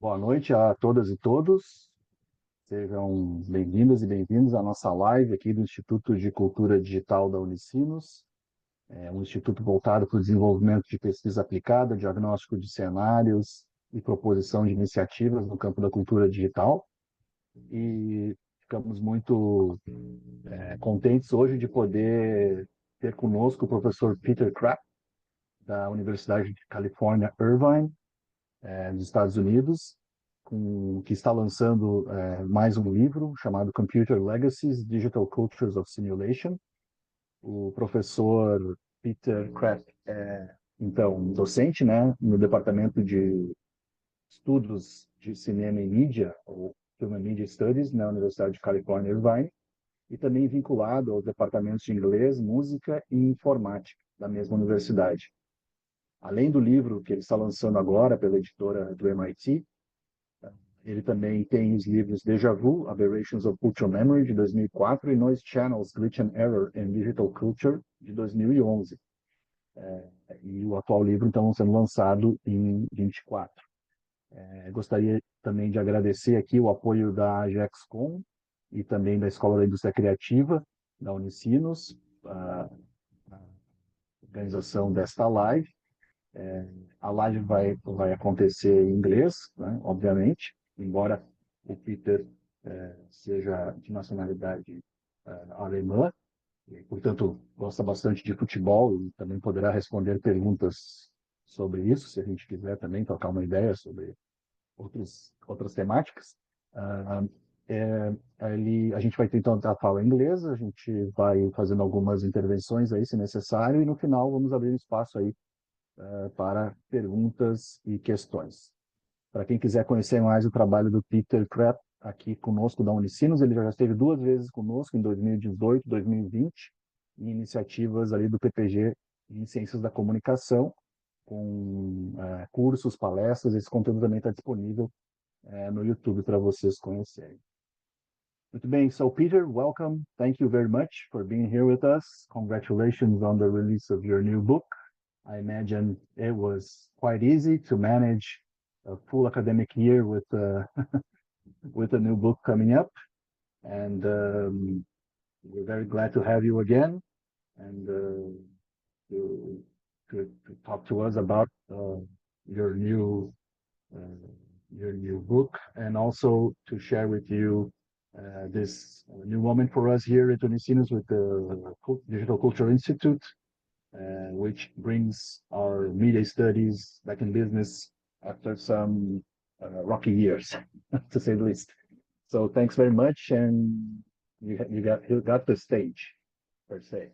Boa noite a todas e todos. Sejam bem-vindas e bem-vindos à nossa live aqui do Instituto de Cultura Digital da Unicinos. É um instituto voltado para o desenvolvimento de pesquisa aplicada, diagnóstico de cenários e proposição de iniciativas no campo da cultura digital. E ficamos muito contentes hoje de poder ter conosco o professor Peter Krapp, da Universidade de Califórnia, Irvine, dos Estados Unidos, que está lançando mais um livro chamado Computer Legacies, Digital Cultures of Simulation. O professor Peter Krapp é, então, docente, né, no Departamento de Estudos de Cinema e Mídia, ou Film and Media Studies, na Universidade de Califórnia, Irvine, e também vinculado aos departamentos de inglês, música e informática da mesma universidade. Além do livro que ele está lançando agora pela editora do MIT, ele também tem os livros Déjà Vu, Aberrations of Cultural Memory, de 2004, e Noise Channels, Glitch and Error in Digital Culture, de 2011. E o atual livro, então, sendo lançado em 24. Gostaria também de agradecer aqui o apoio da AGEXCOM e também da Escola da Indústria Criativa, da Unicinos, a organização desta live. A live vai acontecer em inglês, né, obviamente, embora o Peter seja de nacionalidade alemã, e, portanto, gosta bastante de futebol e também poderá responder perguntas sobre isso, se a gente quiser também trocar uma ideia sobre outras temáticas. Uh, a gente vai tentar falar inglês, a gente vai fazendo algumas intervenções aí, se necessário, e no final vamos abrir um espaço aí para perguntas e questões. Para quem quiser conhecer mais o trabalho do Peter Krapp aqui conosco da Unicinos, ele já esteve 2 vezes conosco, em 2018, 2020, em iniciativas ali do PPG em Ciências da Comunicação, com cursos, palestras. Esse conteúdo também está disponível no YouTube para vocês conhecerem. Muito bem, so Peter, welcome. Thank you very much for being here with us. Congratulations on the release of your new book. I imagine it was quite easy to manage a full academic year with with a new book coming up, and we're very glad to have you again and to, to talk to us about your new book, and also to share with you this new moment for us here at Unicinos with the Digital Culture Institute, which brings our media studies back in business after some rocky years, to say the least. So thanks very much, and you got the stage, per se.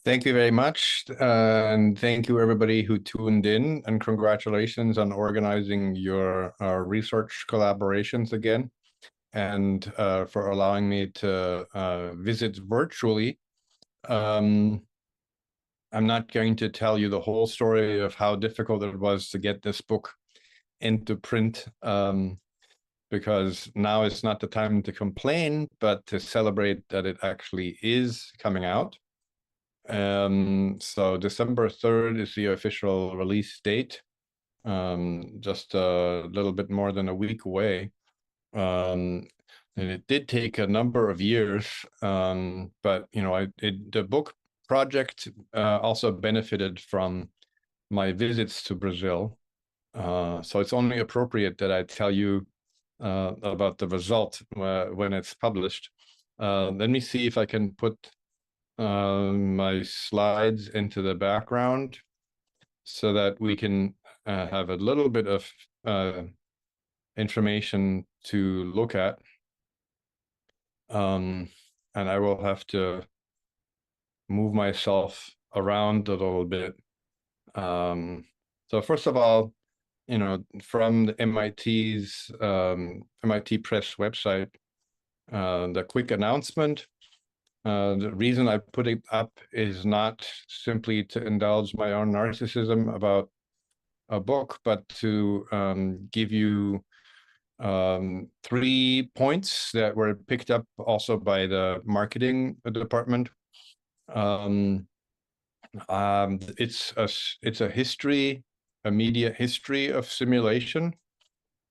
Thank you very much, and thank you everybody who tuned in, and congratulations on organizing your research collaborations again, and for allowing me to visit virtually. I'm not going to tell you the whole story of how difficult it was to get this book into print, because now it's not the time to complain, but to celebrate that it actually is coming out. So December 3rd is the official release date, just a little bit more than a week away. And it did take a number of years, but you know, the book project also benefited from my visits to Brazil. So it's only appropriate that I tell you about the result when it's published. Let me see if I can put my slides into the background so that we can have a little bit of information to look at. And I will have to move myself around a little bit. So first of all, you know, from the MIT's MIT Press website, the quick announcement. The reason I put it up is not simply to indulge my own narcissism about a book, but to give you 3 points that were picked up also by the marketing department. It's a history a media history of simulation.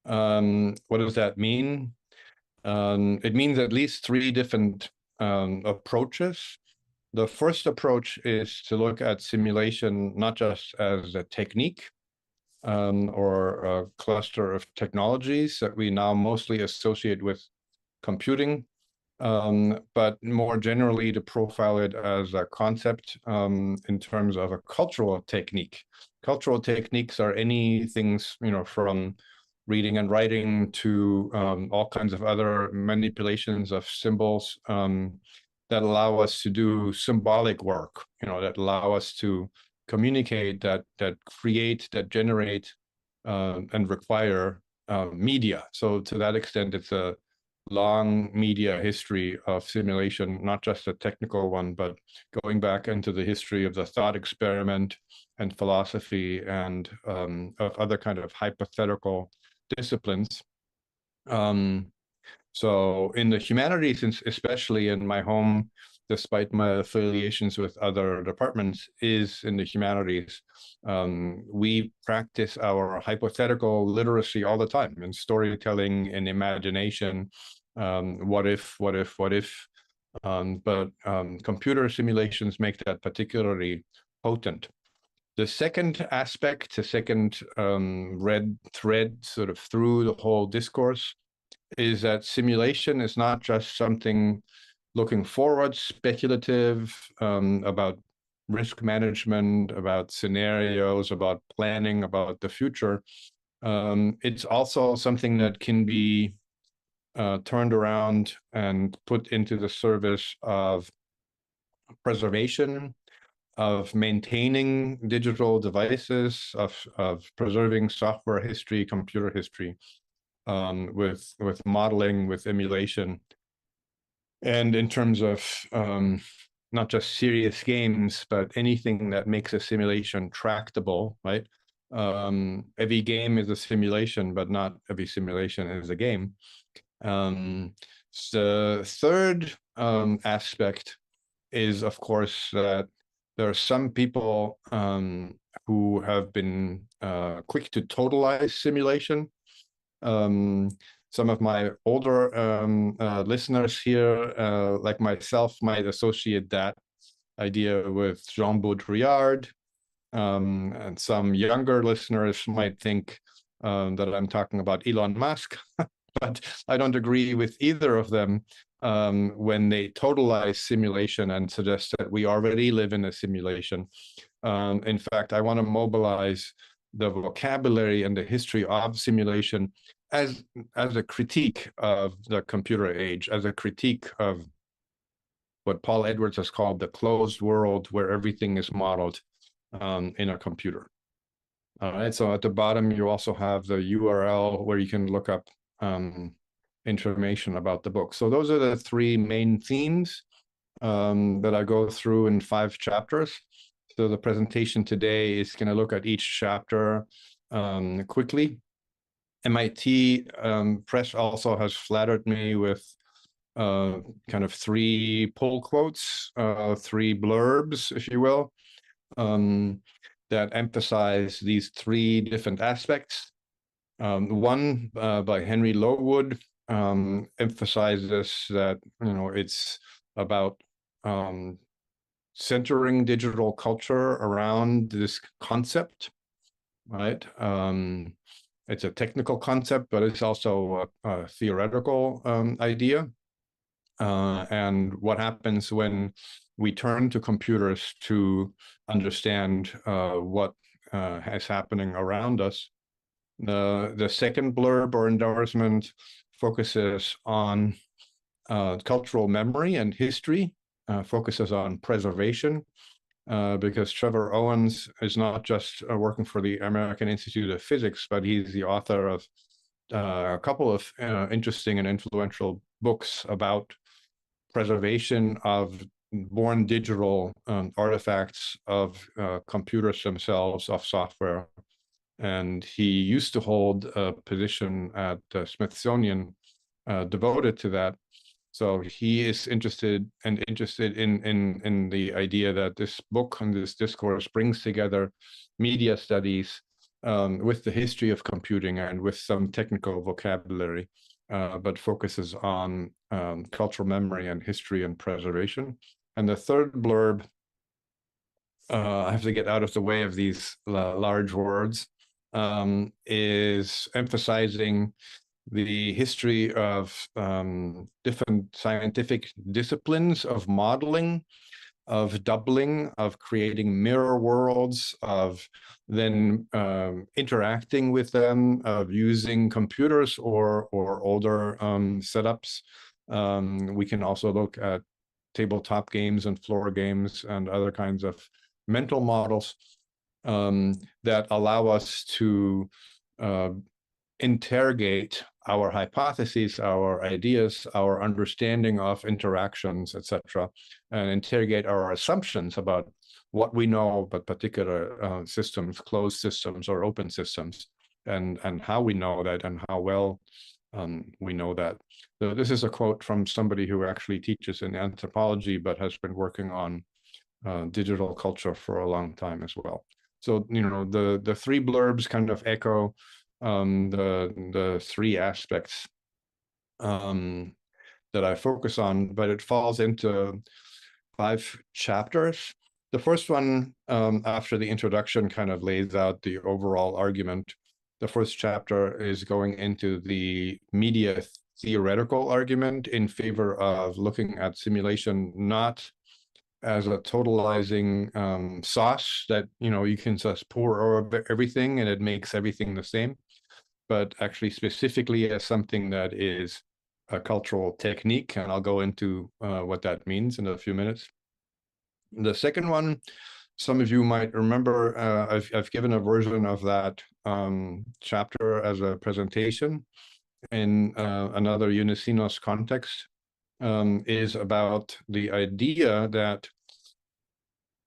What does that mean? It means at least three different approaches. The first approach is to look at simulation not just as a technique or a cluster of technologies that we now mostly associate with computing, but more generally to profile it as a concept in terms of a cultural technique. Cultural techniques are anything, from reading and writing to all kinds of other manipulations of symbols that allow us to do symbolic work, that allow us to communicate, that create, that generate, and require media. So to that extent, it's a long media history of simulation, not just a technical one, but going back into the history of the thought experiment and philosophy and of other kind of hypothetical disciplines. So in the humanities, especially in my home, despite my affiliations with other departments, is in the humanities. We practice our hypothetical literacy all the time in storytelling and imagination. What if? But computer simulations make that particularly potent. The second aspect, the second red thread sort of through the whole discourse, is that simulation is not just something looking forward, speculative, about risk management, about scenarios, about planning, about the future. It's also something that can be turned around and put into the service of preservation, of maintaining digital devices, of preserving software history, computer history, with modeling, with emulation. And in terms of not just serious games, but anything that makes a simulation tractable, right? Every game is a simulation, but not every simulation is a game. The third aspect is, of course, that there are some people who have been quick to totalize simulation. Some of my older listeners here, like myself, might associate that idea with Jean Baudrillard. And some younger listeners might think that I'm talking about Elon Musk, but I don't agree with either of them when they totalize simulation and suggest that we already live in a simulation. In fact, I want to mobilize the vocabulary and the history of simulation as a critique of the computer age, as a critique of what Paul Edwards has called the closed world, where everything is modeled in a computer. All right, so at the bottom, you also have the URL where you can look up information about the book. So those are the three main themes that I go through in 5 chapters. So the presentation today is going to look at each chapter quickly. MIT Press also has flattered me with kind of 3 pull quotes, 3 blurbs, if you will, that emphasize these 3 different aspects. One by Henry Lowood emphasizes that it's about centering digital culture around this concept, right? It's a technical concept, but it's also a theoretical idea. And what happens when we turn to computers to understand what is happening around us. The second blurb or endorsement focuses on cultural memory and history, focuses on preservation, because Trevor Owens is not just working for the American Institute of Physics, but he's the author of a couple of interesting and influential books about preservation of born digital artifacts of computers themselves, of software. And he used to hold a position at the Smithsonian devoted to that. So he is interested in the idea that this book and this discourse brings together media studies with the history of computing and with some technical vocabulary, but focuses on cultural memory and history and preservation. And the third blurb, I have to get out of the way of these large words, is emphasizing the history of different scientific disciplines of modeling, of doubling, of creating mirror worlds, of then interacting with them, of using computers or older setups. We can also look at tabletop games and floor games and other kinds of mental models that allow us to interrogate our hypotheses, our ideas, our understanding of interactions, etc., and interrogate our assumptions about what we know about particular systems, closed systems or open systems, and how we know that and how well we know that. So this is a quote from somebody who actually teaches in anthropology but has been working on digital culture for a long time as well. So, you know, the three blurbs kind of echo the three aspects that I focus on, but it falls into 5 chapters. The first one, after the introduction, kind of lays out the overall argument. The first chapter is going into the media theoretical argument in favor of looking at simulation not as a totalizing sauce that, you know, you can just pour over everything and it makes everything the same, but actually specifically as something that is a cultural technique, and I'll go into what that means in a few minutes. The second one, some of you might remember, I've given a version of that chapter as a presentation in another Unicinos context, is about the idea that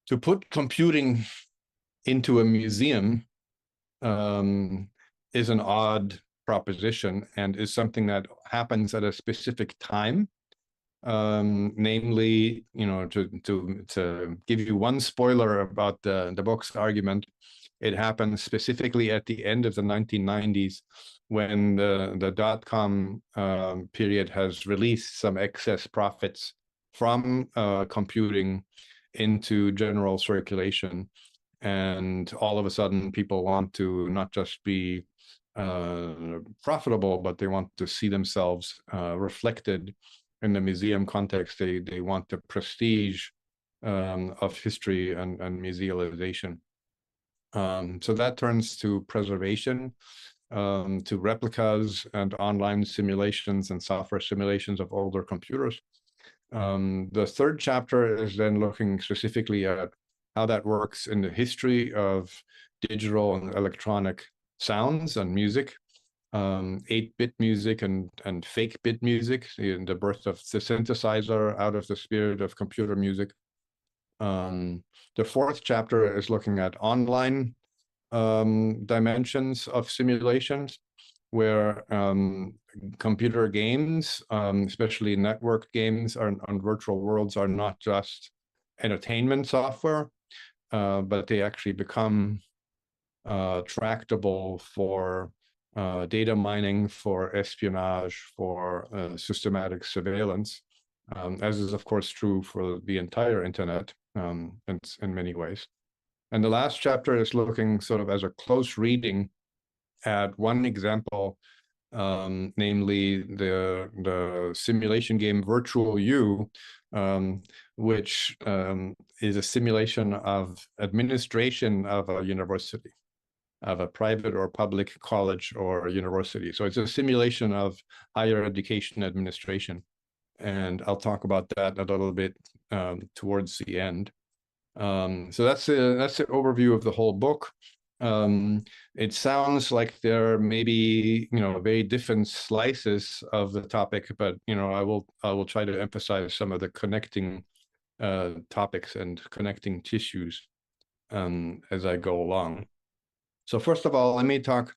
to put computing into a museum is an odd proposition and is something that happens at a specific time. Namely, you know, to give you one spoiler about the book's argument, it happens specifically at the end of the 1990s when the dot-com period has released some excess profits from computing into general circulation. And all of a sudden, people want to not just be profitable, but they want to see themselves reflected in the museum context. They want the prestige of history and musealization. So that turns to preservation, to replicas and online simulations and software simulations of older computers. The third chapter is then looking specifically at how that works in the history of digital and electronic sounds and music, 8-bit music and fake bit music, the birth of the synthesizer out of the spirit of computer music. The fourth chapter is looking at online dimensions of simulations, where computer games, especially network games on virtual worlds, are not just entertainment software, but they actually become tractable for data mining, for espionage, for systematic surveillance, as is, of course, true for the entire internet in many ways. And the last chapter is looking sort of as a close reading at one example, namely the simulation game Virtual U, which is a simulation of administration of a university, of a private or public college or university. So it's a simulation of higher education administration. And I'll talk about that a little bit towards the end. So that's the overview of the whole book. It sounds like there may be, you know, very different slices of the topic, but, you know, I will try to emphasize some of the connecting topics and connecting tissues as I go along. So first of all, let me talk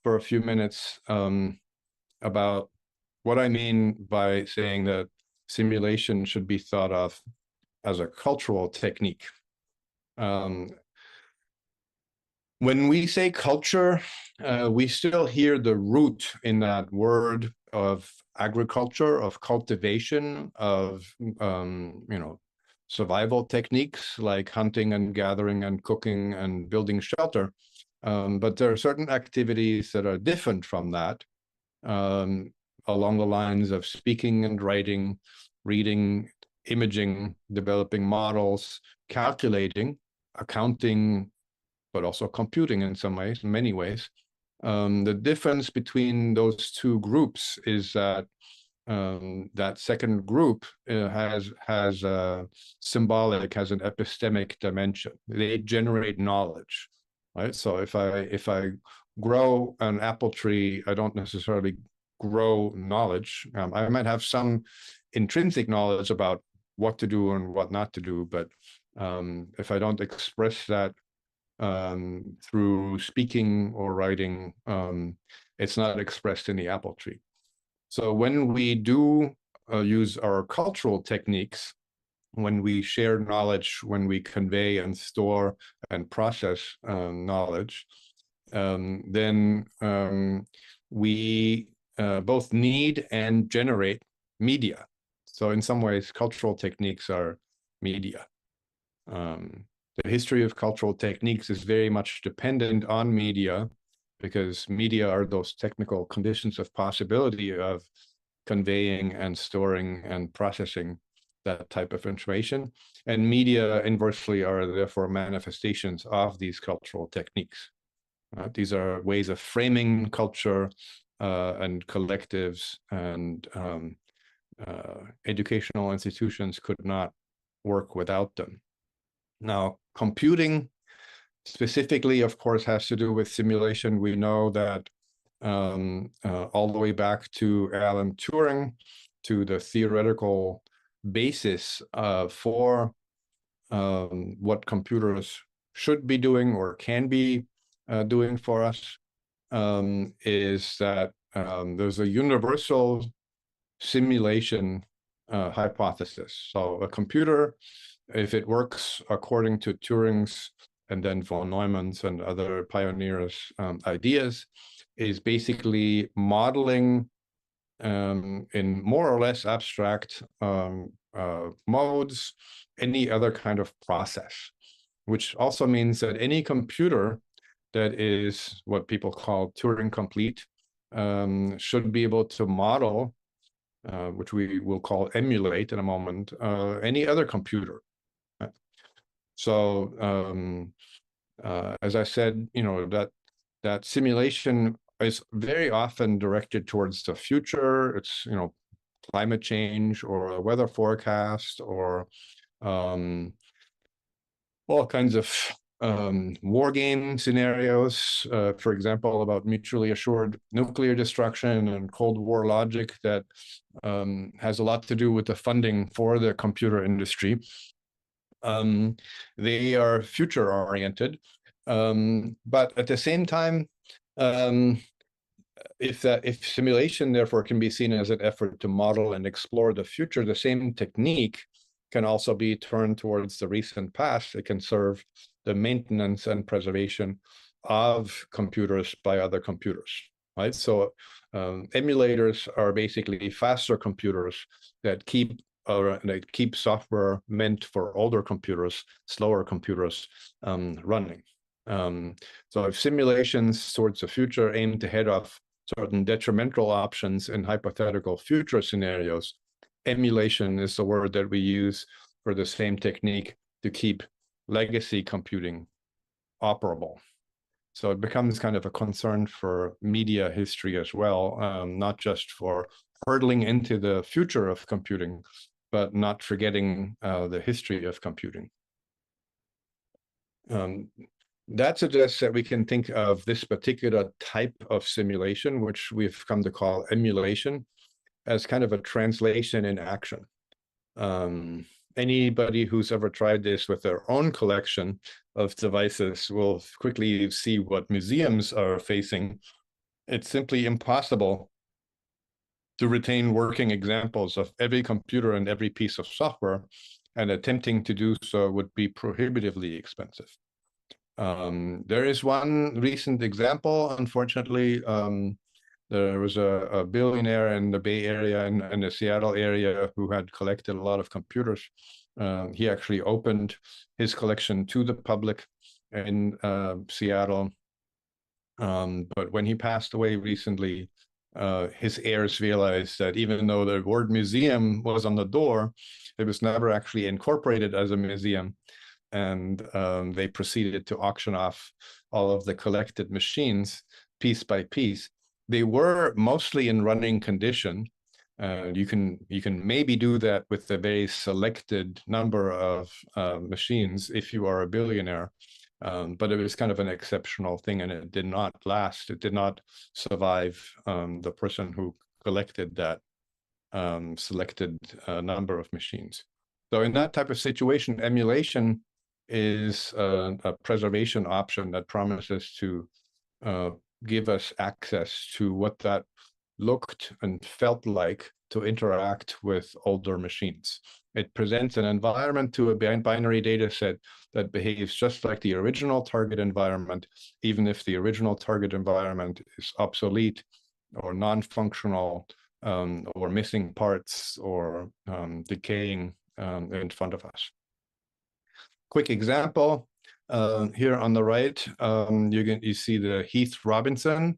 for a few minutes about what I mean by saying that simulation should be thought of as a cultural technique. When we say culture, we still hear the root in that word of agriculture, of cultivation, of survival techniques like hunting and gathering and cooking and building shelter. But there are certain activities that are different from that, along the lines of speaking and writing, reading, imaging, developing models, calculating, accounting, but also computing in some ways, in many ways. The difference between those two groups is that that second group has a symbolic, has an epistemic dimension. They generate knowledge, right? So if I grow an apple tree, I don't necessarily grow knowledge. I might have some intrinsic knowledge about what to do and what not to do, but if I don't express that through speaking or writing, it's not expressed in the apple tree. So when we do use our cultural techniques, when we share knowledge, when we convey and store and process knowledge, then we both need and generate media. So in some ways, cultural techniques are media. The history of cultural techniques is very much dependent on media, because media are those technical conditions of possibility of conveying and storing and processing that type of information. And media inversely are therefore manifestations of these cultural techniques. These are ways of framing culture and collectives, and educational institutions could not work without them. Now, computing specifically, of course, has to do with simulation. We know that all the way back to Alan Turing, to the theoretical basis for what computers should be doing or can be doing for us, is that there's a universal simulation hypothesis. So a computer, if it works according to Turing's and then von Neumann's and other pioneers' ideas, is basically modeling in more or less abstract modes any other kind of process, which also means that any computer that is what people call Turing complete should be able to model, which we will call emulate in a moment, any other computer. So as I said, that simulation is very often directed towards the future. It's climate change or a weather forecast, or all kinds of war game scenarios, for example, about mutually assured nuclear destruction and Cold War logic that has a lot to do with the funding for the computer industry. They are future oriented, but at the same time, if simulation therefore can be seen as an effort to model and explore the future, the same technique can also be turned towards the recent past. It can serve the maintenance and preservation of computers by other computers, right? So emulators are basically faster computers that keep software meant for older computers, slower computers, running. So if simulations towards the future aim to head off certain detrimental options in hypothetical future scenarios, emulation is the word that we use for the same technique to keep legacy computing operable. So it becomes kind of a concern for media history as well, not just for hurtling into the future of computing, but not forgetting the history of computing. That suggests that we can think of this particular type of simulation, which we've come to call emulation, as kind of a translation in action. Anybody who's ever tried this with their own collection of devices will quickly see what museums are facing. It's simply impossible to retain working examples of every computer and every piece of software, and attempting to do so would be prohibitively expensive. There is one recent example, unfortunately. There was a billionaire in the Bay Area and the Seattle area who had collected a lot of computers. He actually opened his collection to the public in Seattle. But when he passed away recently, his heirs realized that even though the word museum was on the door, it was never actually incorporated as a museum. And they proceeded to auction off all of the collected machines piece by piece. They were mostly in running condition. You can maybe do that with a very selected number of machines if you are a billionaire. But it was kind of an exceptional thing, and it did not last. It did not survive the person who collected that selected number of machines. So in that type of situation, emulation is a preservation option that promises to give us access to what that looked and felt like to interact with older machines. It presents an environment to a binary data set that behaves just like the original target environment, even if the original target environment is obsolete or non-functional or missing parts or decaying in front of us. Quick example, here on the right, you see the Heath Robinson,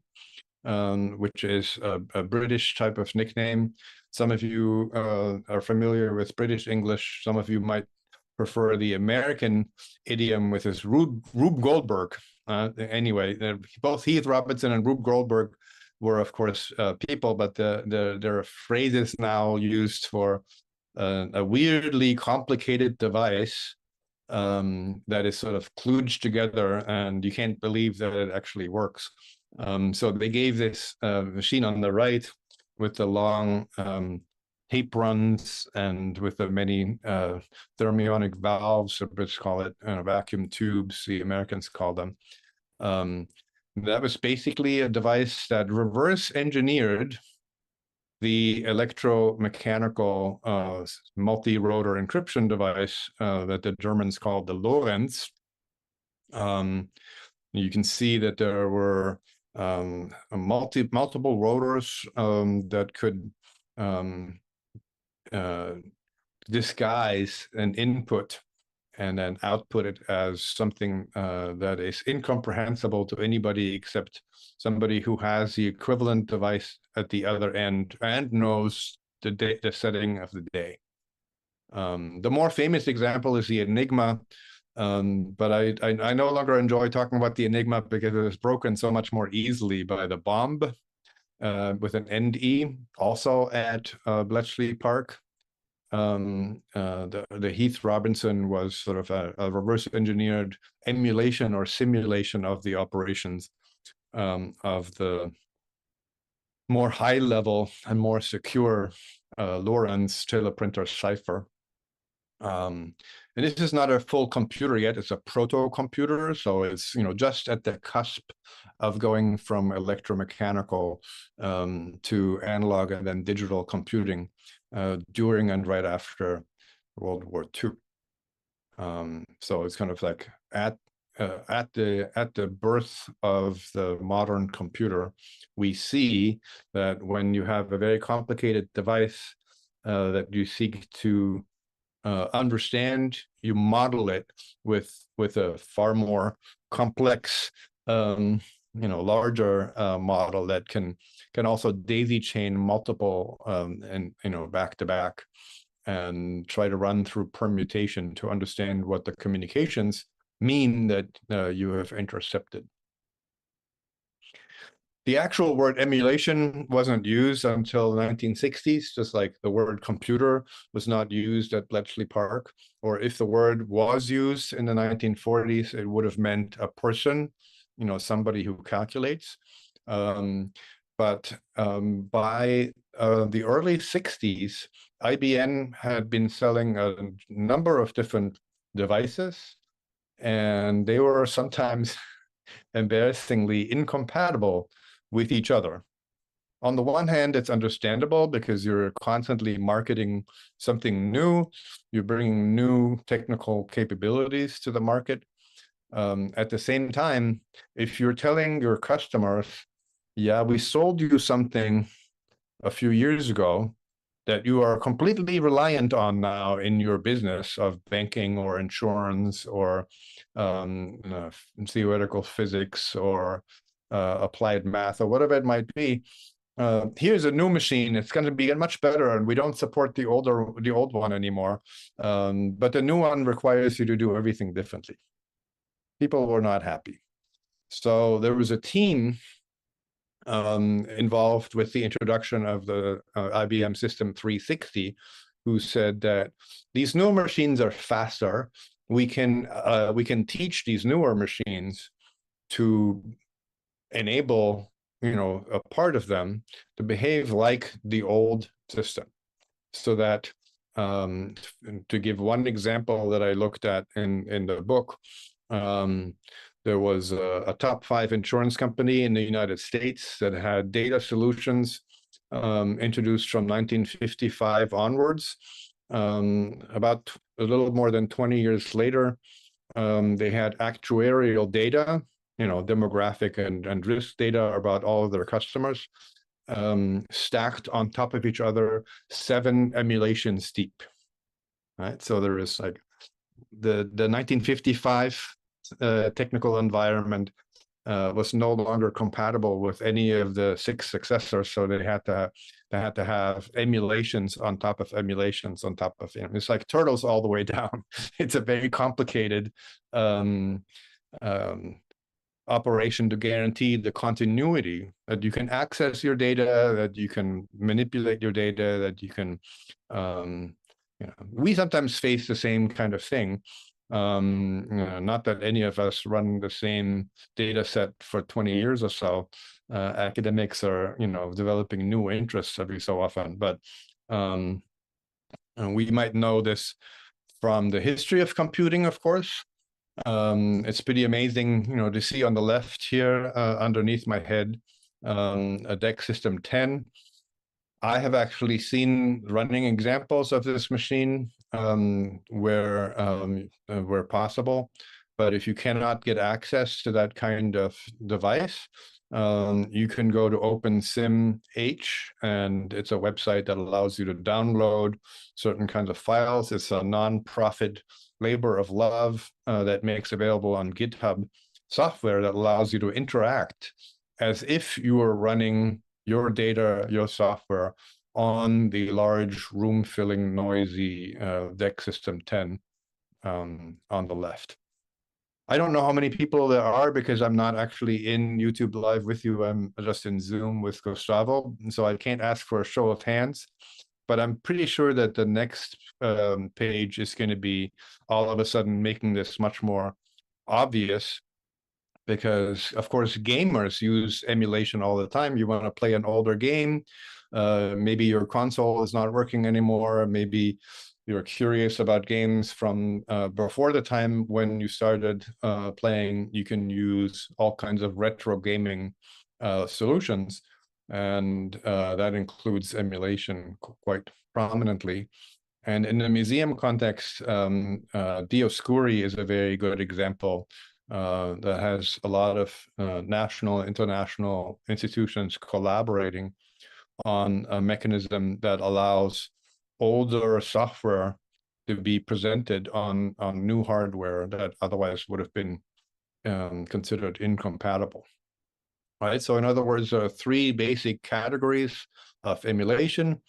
which is a British type of nickname. Some of you are familiar with British English. Some of you might prefer the American idiom with this Rube Goldberg. Anyway, both Heath Robinson and Rube Goldberg were, of course, people, but there are phrases now used for a weirdly complicated device that is sort of kludged together, and you can't believe that it actually works. So they gave this machine on the right with the long tape runs and with the many thermionic valves, or let's call it vacuum tubes, the Americans call them. That was basically a device that reverse engineered the electromechanical multi-rotor encryption device that the Germans called the Lorenz. You can see that there were multiple rotors that could disguise an input and then output it as something that is incomprehensible to anybody except somebody who has the equivalent device at the other end and knows the setting of the day. The more famous example is the Enigma, but I no longer enjoy talking about the Enigma because it was broken so much more easily by the bomb with an NE, also at Bletchley Park. The Heath Robinson was sort of a reverse engineered emulation or simulation of the operations of the more high level and more secure Lorenz teleprinter cipher. And this is not a full computer yet. It's a proto computer, so it's just at the cusp of going from electromechanical to analog and then digital computing during and right after World War II. So it's kind of like at the birth of the modern computer, we see that when you have a very complicated device that you seek to understand, you model it with a far more complex, larger model that can also daisy chain multiple and back to back, and try to run through permutation to understand what the communications mean that you have intercepted. The actual word emulation wasn't used until the 1960s, just like the word computer was not used at Bletchley Park. Or if the word was used in the 1940s, it would have meant a person, somebody who calculates. But by the early 60s, IBM had been selling a number of different devices, and they were sometimes embarrassingly incompatible with each other. On the one hand, it's understandable because you're constantly marketing something new, you're bringing new technical capabilities to the market. At the same time, if you're telling your customers, yeah, we sold you something a few years ago that you are completely reliant on now in your business of banking or insurance or theoretical physics or applied math or whatever it might be. Here's a new machine. It's going to be much better, and we don't support the old one anymore. But the new one requires you to do everything differently. People were not happy. So there was a team involved with the introduction of the IBM System 360, who said that these newer machines are faster. We can teach these newer machines to enable, a part of them to behave like the old system. So that, to give one example that I looked at in the book, there was a top 5 insurance company in the United States that had data solutions introduced from 1955 onwards. About a little more than 20 years later, they had actuarial data, demographic and risk data about all of their customers, stacked on top of each other, 7 emulations deep. Right, so there is like the 1955 technical environment was no longer compatible with any of the 6 successors, so they had to have emulations on top of emulations on top of it's like turtles all the way down. It's a very complicated operation to guarantee the continuity, that you can access your data, that you can manipulate your data, that you can we sometimes face the same kind of thing. Not that any of us run the same data set for 20 years or so. Academics are, developing new interests every so often, but we might know this from the history of computing, of course. It's pretty amazing, to see on the left here, underneath my head, a DEC System 10. I have actually seen running examples of this machine where possible, but if you cannot get access to that kind of device, you can go to OpenSimH, and it's a website that allows you to download certain kinds of files. It's a non-profit labor of love that makes available on GitHub software that allows you to interact as if you were running your data, your software on the large room-filling, noisy DEC System 10 on the left. I don't know how many people there are because I'm not actually in YouTube Live with you. I'm just in Zoom with Gustavo, so I can't ask for a show of hands. But I'm pretty sure that the next page is going to be all of a sudden making this much more obvious, because of course gamers use emulation all the time. You want to play an older game, maybe your console is not working anymore, maybe you're curious about games from before the time when you started playing. You can use all kinds of retro gaming solutions, and that includes emulation quite prominently. And in the museum context, Dioscuri is a very good example that has a lot of national, international institutions collaborating on a mechanism that allows older software to be presented on new hardware that otherwise would have been considered incompatible. Right. So in other words, there are 3 basic categories of emulation.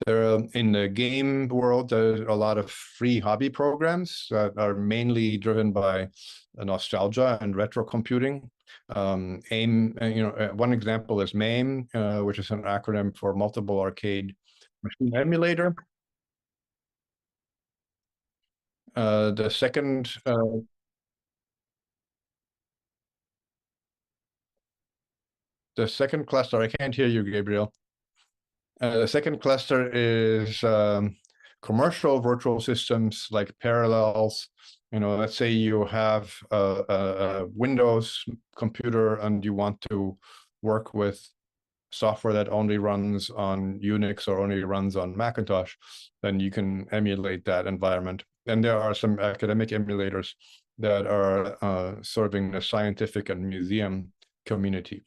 There, in the game world, there's a lot of free hobby programs that are mainly driven by nostalgia and retro computing. AIM, one example is MAME, which is an acronym for Multiple Arcade Machine Emulator. The second cluster, I can't hear you, Gabriel. The second cluster is commercial virtual systems like Parallels. Let's say you have a Windows computer and you want to work with software that only runs on Unix or only runs on Macintosh, then you can emulate that environment. And there are some academic emulators that are serving the scientific and museum community.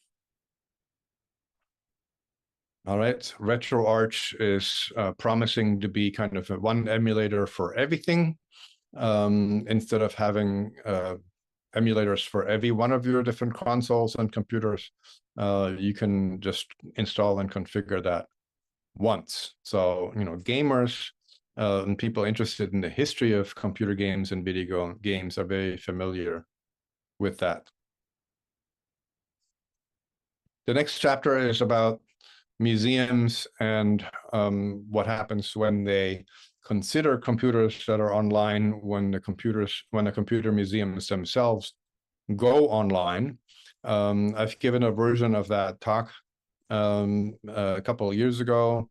All right, RetroArch is promising to be kind of one emulator for everything, instead of having emulators for every one of your different consoles and computers. You can just install and configure that once. So, gamers and people interested in the history of computer games and video games are very familiar with that. The next chapter is about museums and what happens when they consider computers that are online, when the computer museums themselves go online. I've given a version of that talk a couple of years ago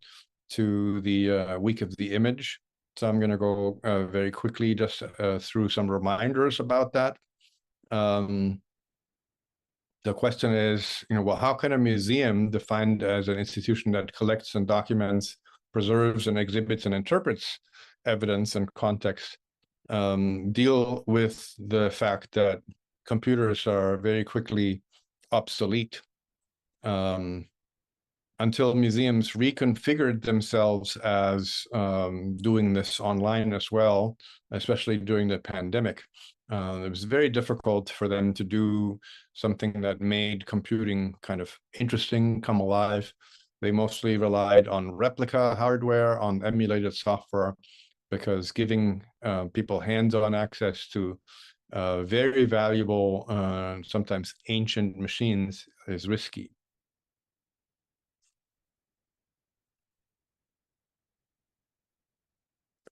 to the Week of the Image. So I'm going to go very quickly just through some reminders about that. The question is, well, how can a museum, defined as an institution that collects and documents, preserves and exhibits and interprets evidence and context, deal with the fact that computers are very quickly obsolete? Until museums reconfigured themselves as doing this online as well, especially during the pandemic. It was very difficult for them to do something that made computing kind of interesting, come alive. They mostly relied on replica hardware, on emulated software, because giving people hands-on access to very valuable, sometimes ancient machines is risky.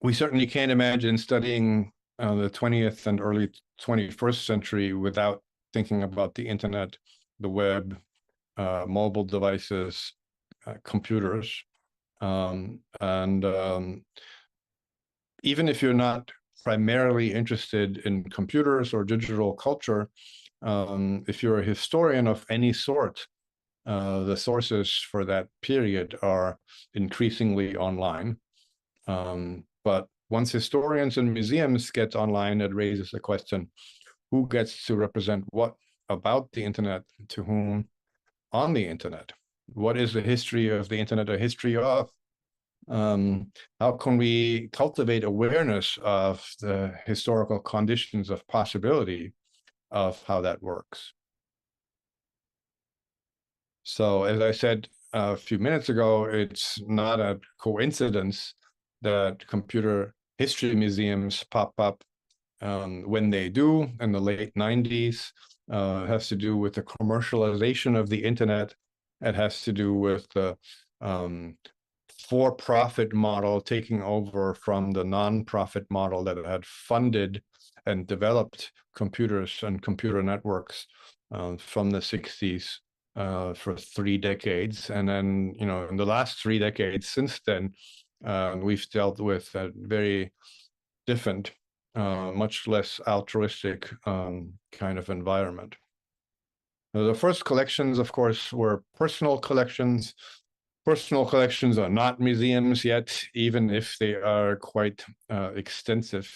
We certainly can't imagine studying the 20th and early 21st century without thinking about the internet, the web, mobile devices, computers. Even if you're not primarily interested in computers or digital culture, if you're a historian of any sort, the sources for that period are increasingly online. But once historians and museums get online, it raises the question, who gets to represent what about the internet to whom on the internet? What is the history of the internet a history of? How can we cultivate awareness of the historical conditions of possibility of how that works? So, as I said a few minutes ago, it's not a coincidence that computer history museums pop up when they do in the late 90s. It has to do with the commercialization of the internet. It has to do with the for-profit model taking over from the non-profit model that had funded and developed computers and computer networks from the 60s for 3 decades. And then, in the last 3 decades since then, we've dealt with a very different, much less altruistic kind of environment. Now, the first collections, of course, were personal collections. Personal collections are not museums yet, even if they are quite extensive.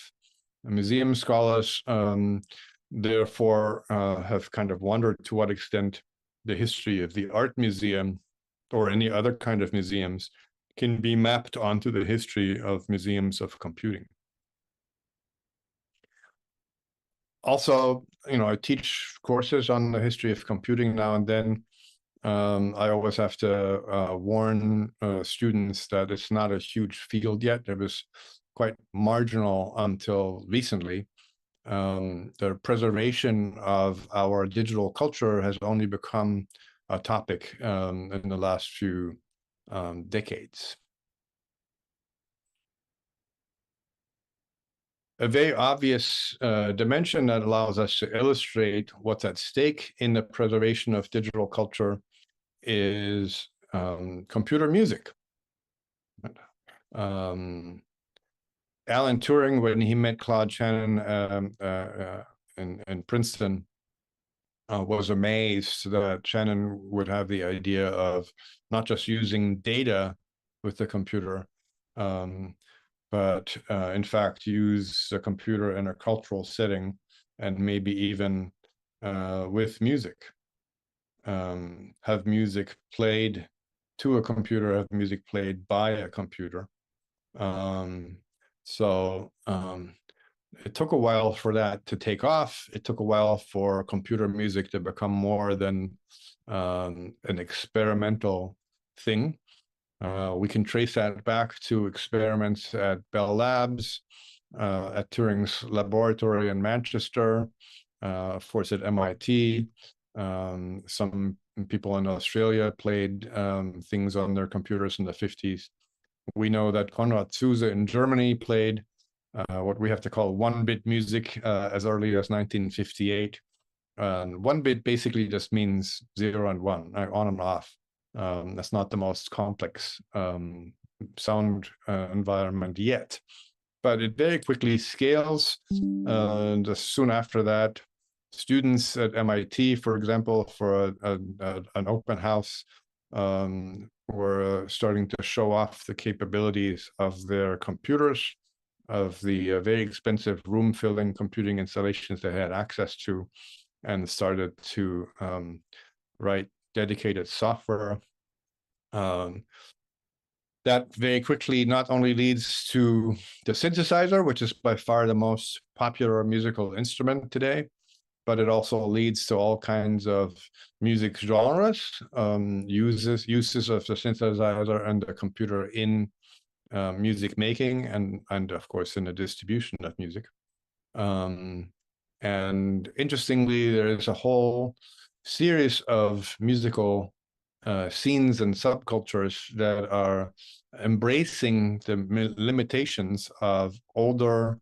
Museum scholars, therefore, have kind of wondered to what extent the history of the art museum or any other kind of museums can be mapped onto the history of museums of computing. Also, I teach courses on the history of computing now and then. I always have to warn students that it's not a huge field yet. It was quite marginal until recently. The preservation of our digital culture has only become a topic in the last few decades. A very obvious dimension that allows us to illustrate what's at stake in the preservation of digital culture is computer music. Alan Turing, when he met Claude Shannon in Princeton, was amazed that Shannon would have the idea of not just using data with the computer, but in fact use the computer in a cultural setting and maybe even with music. Have music played to a computer, have music played by a computer. It took a while for that to take off. It took a while for computer music to become more than an experimental thing. We can trace that back to experiments at Bell Labs, at Turing's laboratory in Manchester, of course at MIT. Some people in Australia played things on their computers in the 50s. We know that Konrad Zuse in Germany played what we have to call one-bit music as early as 1958. One bit basically just means 0 and 1, on and off. That's not the most complex sound environment yet, but it very quickly scales. Just soon after that, students at MIT, for example, for an open house, were starting to show off the capabilities of their computers, of the very expensive room-filling computing installations they had access to, and started to write dedicated software. That very quickly not only leads to the synthesizer, which is by far the most popular musical instrument today, but it also leads to all kinds of music genres, uses of the synthesizer and the computer in music making, and of course in the distribution of music. And interestingly, there is a whole series of musical scenes and subcultures that are embracing the limitations of older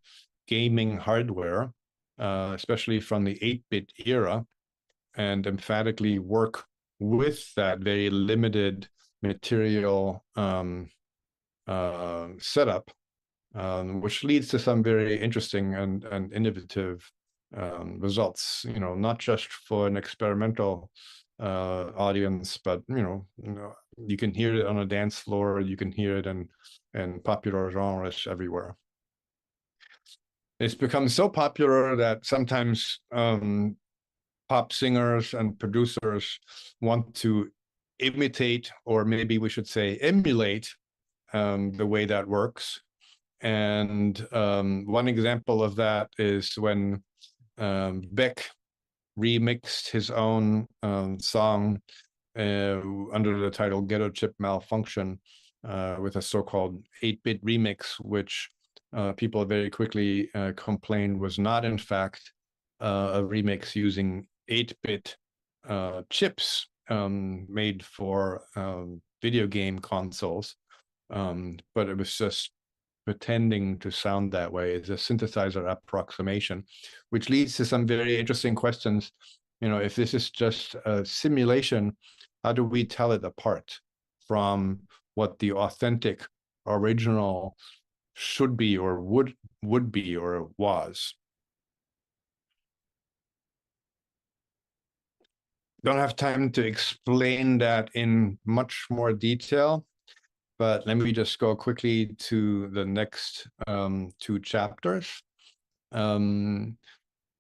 gaming hardware, especially from the 8-bit era, and emphatically work with that very limited material setup, which leads to some very interesting and innovative results, not just for an experimental audience, but you can hear it on a dance floor, you can hear it in popular genres everywhere. It's become so popular that sometimes pop singers and producers want to imitate, or maybe we should say emulate, the way that works. And one example of that is when Beck remixed his own song under the title Ghetto Chip Malfunction with a so-called 8-bit remix, which people very quickly complained was not in fact a remix using 8-bit chips made for video game consoles, but it was just pretending to sound that way. It's a synthesizer approximation, which leads to some very interesting questions. If this is just a simulation, how do we tell it apart from what the authentic original should be, or would be, or was? Don't have time to explain that in much more detail, but let me just go quickly to the next 2 chapters.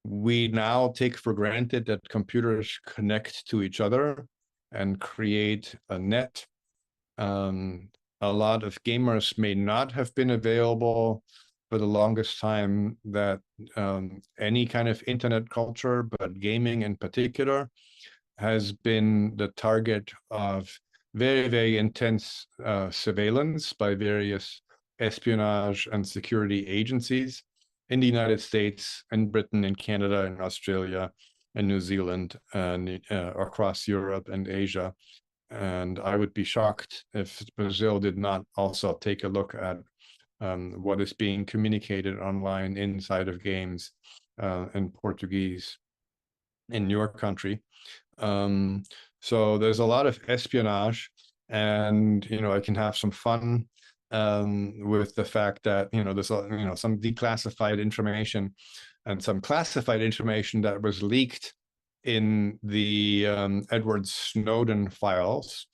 We now take for granted that computers connect to each other and create a net. A lot of gamers may not have been available for the longest time, that any kind of internet culture, but gaming in particular, has been the target of very, very intense surveillance by various espionage and security agencies in the United States, and Britain, and Canada, and Australia, and New Zealand, and across Europe and Asia. And I would be shocked if Brazil did not also take a look at what is being communicated online inside of games in Portuguese in your country. So there's a lot of espionage, and I can have some fun with the fact that there's some declassified information and some classified information that was leaked in the Edward Snowden files,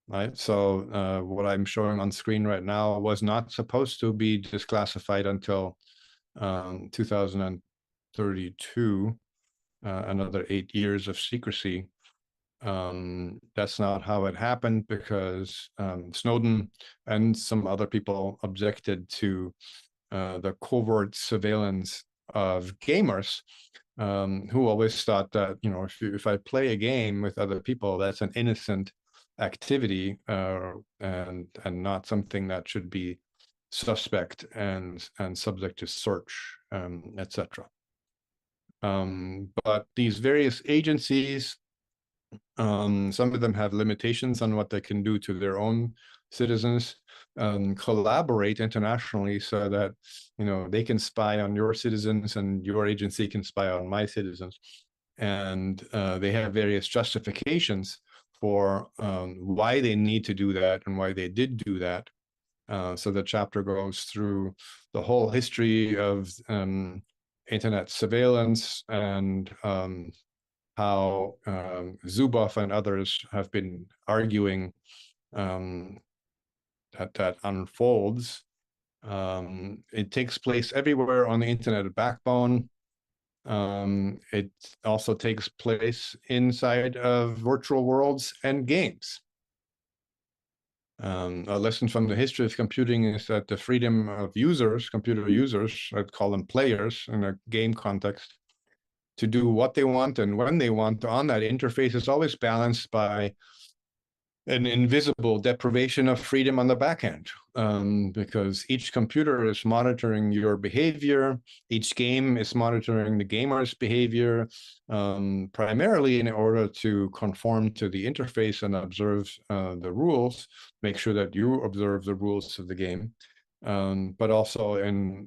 right? So what I'm showing on screen right now was not supposed to be declassified until 2012 1932, another 8 years of secrecy. That's not how it happened, because Snowden and some other people objected to the covert surveillance of gamers, who always thought that, you know, if I play a game with other people, that's an innocent activity, and not something that should be suspect and subject to search, etc. But these various agencies, some of them have limitations on what they can do to their own citizens, collaborate internationally so that, you know, they can spy on your citizens and your agency can spy on my citizens. And they have various justifications for why they need to do that and why they did do that. So the chapter goes through the whole history of internet surveillance and how Zuboff and others have been arguing that unfolds. It takes place everywhere on the internet backbone. It also takes place inside of virtual worlds and games. A lesson from the history of computing is that the freedom of users, computer users, I'd call them players in a game context, to do what they want and when they want on that interface is always balanced by an invisible deprivation of freedom on the back end, because each computer is monitoring your behavior, each game is monitoring the gamer's behavior, primarily in order to conform to the interface and observe the rules, make sure that you observe the rules of the game, but also in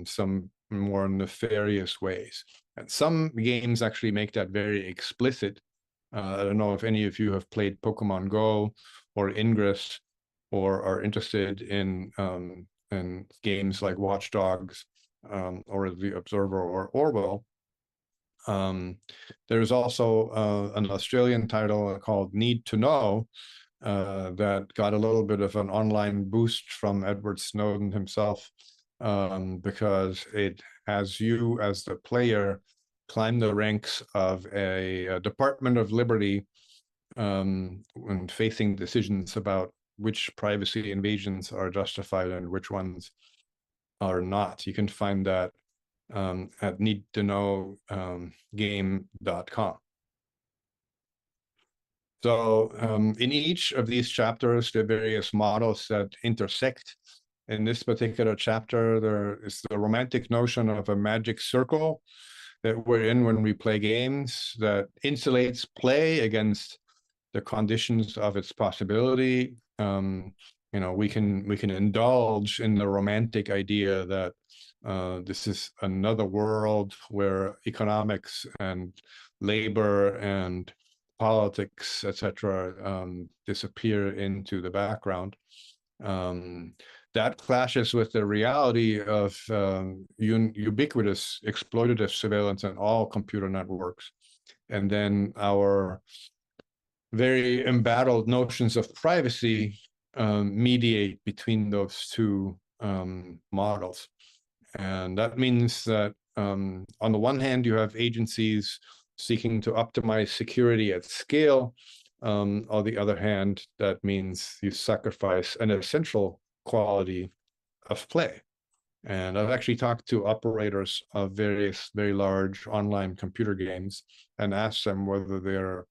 some more nefarious ways. And some games actually make that very explicit. I don't know if any of you have played Pokemon Go or Ingress, or are interested in games like Watch Dogs, or The Observer, or Orwell. There's also an Australian title called Need to Know that got a little bit of an online boost from Edward Snowden himself, because it has you as the player climb the ranks of a Department of Liberty, when facing decisions about which privacy invasions are justified and which ones are not. You can find that at needtoknowgame.com. So in each of these chapters, there are various models that intersect. In this particular chapter, there is the romantic notion of a magic circle that we're in when we play games that insulates play against the conditions of its possibility. You know, we can indulge in the romantic idea that this is another world where economics and labor and politics, etc., disappear into the background. That clashes with the reality of ubiquitous exploitative surveillance in all computer networks. And then our very embattled notions of privacy mediate between those two models. And that means that on the one hand, you have agencies seeking to optimize security at scale. On the other hand, that means you sacrifice an essential quality of play. And I've actually talked to operators of various very large online computer games and asked them whether they're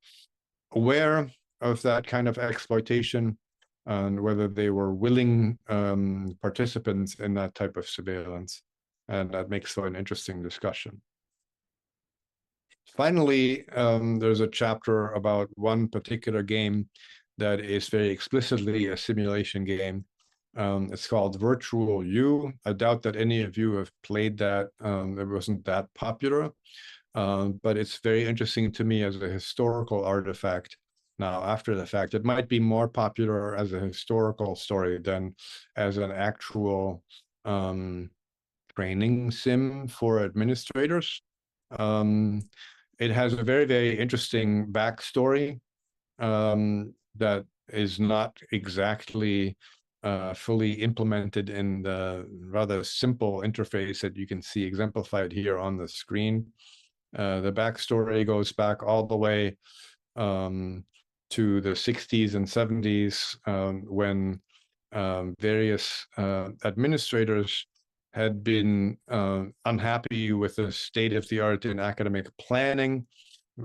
aware of that kind of exploitation and whether they were willing participants in that type of surveillance. And that makes for an interesting discussion. Finally, there's a chapter about one particular game that is very explicitly a simulation game. It's called Virtual You. I doubt that any of you have played that. It wasn't that popular, but it's very interesting to me as a historical artifact. Now, after the fact, it might be more popular as a historical story than as an actual training sim for administrators. It has a very, very interesting backstory that is not exactly fully implemented in the rather simple interface that you can see exemplified here on the screen. The backstory goes back all the way to the 60s and 70s, when various administrators had been unhappy with the state of the art in academic planning,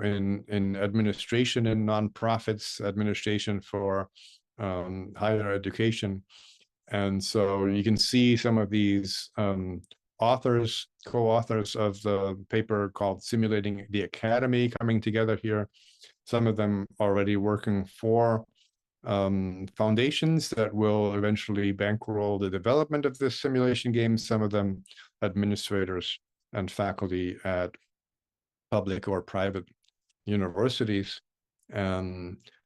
in administration in nonprofits, administration for higher education. And so you can see some of these authors, co-authors of the paper called Simulating the Academy coming together here. Some of them already working for foundations that will eventually bankroll the development of this simulation game, some of them administrators and faculty at public or private universities.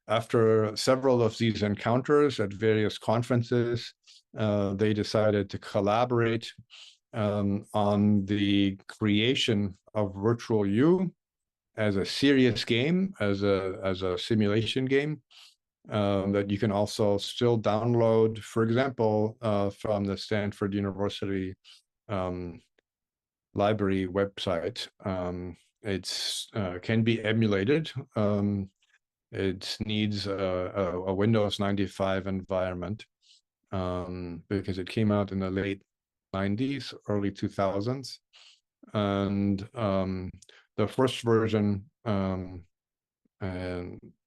After several of these encounters at various conferences, they decided to collaborate on the creation of Virtual U as a serious game, as a simulation game that you can also still download, for example, from the Stanford University library website. It's can be emulated. It needs a Windows 95 environment because it came out in the late 90s, early 2000s. And the first version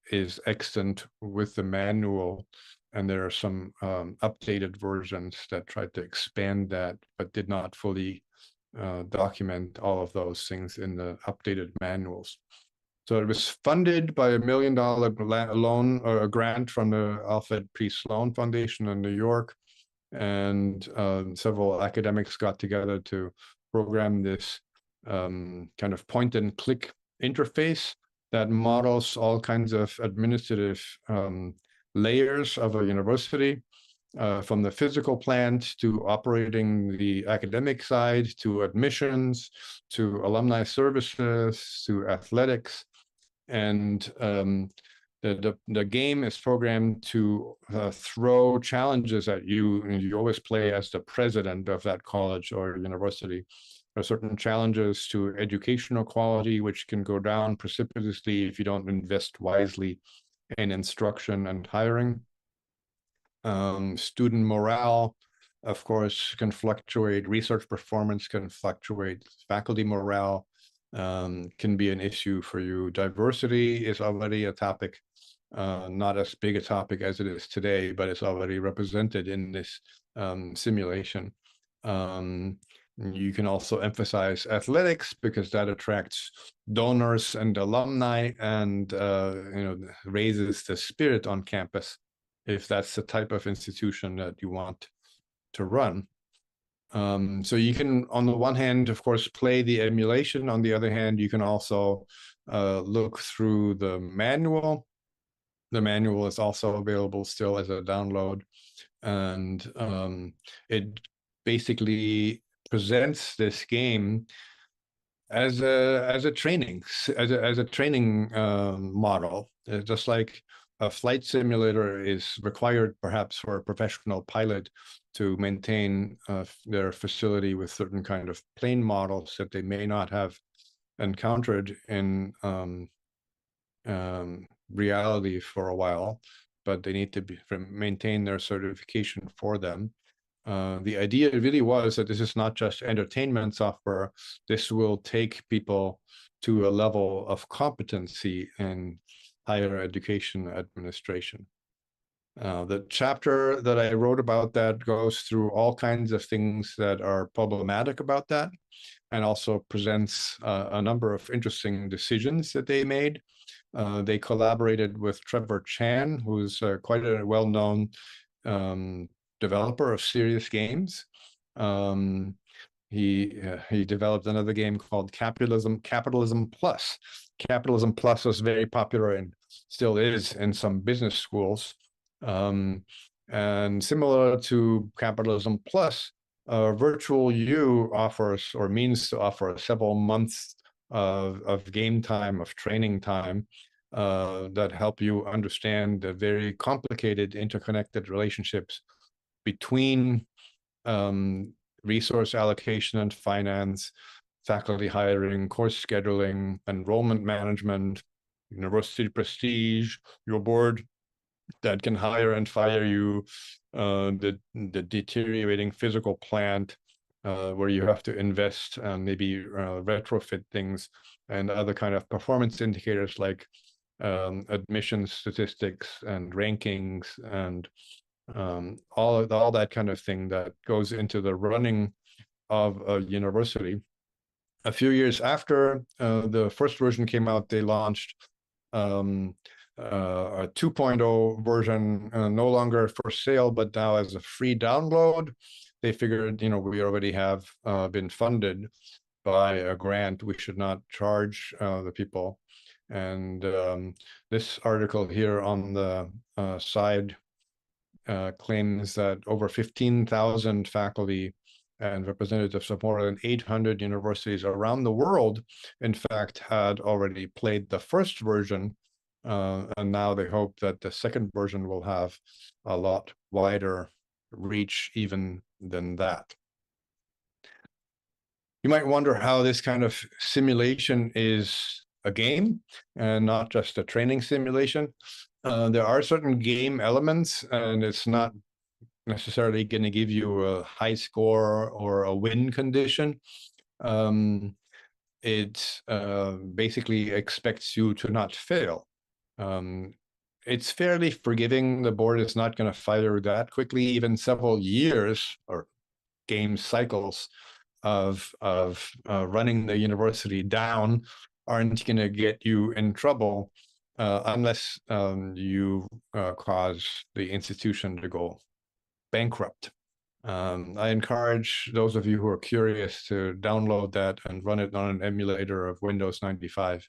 is extant with the manual, and there are some updated versions that tried to expand that, but did not fully document all of those things in the updated manuals. So it was funded by $1 million loan or a grant from the Alfred P. Sloan Foundation in New York, and several academics got together to program this kind of point-and-click interface that models all kinds of administrative layers of a university, from the physical plant to operating the academic side, to admissions, to alumni services, to athletics. And the game is programmed to throw challenges at you, and you always play as the president of that college or university. There are certain challenges to educational quality, which can go down precipitously if you don't invest wisely in instruction and hiring. Student morale, of course, can fluctuate. Research performance can fluctuate. Faculty morale can be an issue for you. Diversity is already a topic, not as big a topic as it is today, but it's already represented in this simulation. You can also emphasize athletics because that attracts donors and alumni, and raises the spirit on campus if that's the type of institution that you want to run. So you can, on the one hand, of course, play the emulation. On the other hand, you can also look through the manual. The manual is also available still as a download, and it basically presents this game as a training model, just like a flight simulator is required perhaps for a professional pilot to maintain their facility with certain kind of plane models that they may not have encountered in reality for a while, but they need to maintain their certification for them. The idea really was that this is not just entertainment software. This will take people to a level of competency in higher education administration. The chapter that I wrote about that goes through all kinds of things that are problematic about that, and also presents a number of interesting decisions that they made. They collaborated with Trevor Chan, who's quite a well-known developer of serious games. He developed another game called Capitalism Plus. Capitalism Plus was very popular and still is in some business schools. And similar to Capitalism Plus, Virtual U offers, or means to offer, several months of game time, of training time, that help you understand the very complicated interconnected relationships between resource allocation and finance, faculty hiring, course scheduling, enrollment management, university prestige, your board that can hire and fire you, the deteriorating physical plant, where you have to invest and maybe retrofit things, and other kind of performance indicators like admissions statistics and rankings and all that kind of thing that goes into the running of a university. A few years after the first version came out, they launched a 2.0 version, no longer for sale, but now as a free download. They figured, we already have been funded by a grant. We should not charge the people. And this article here on the side claims that over 15,000 faculty and representatives of more than 800 universities around the world, in fact, had already played the first version. And now they hope that the second version will have a lot wider reach even than that. You might wonder how this kind of simulation is a game and not just a training simulation. There are certain game elements, and it's not necessarily going to give you a high score or a win condition. It basically expects you to not fail. It's fairly forgiving. The board is not going to fire that quickly. Even several years or game cycles of running the university down aren't going to get you in trouble unless you cause the institution to go bankrupt. I encourage those of you who are curious to download that and run it on an emulator of Windows 95.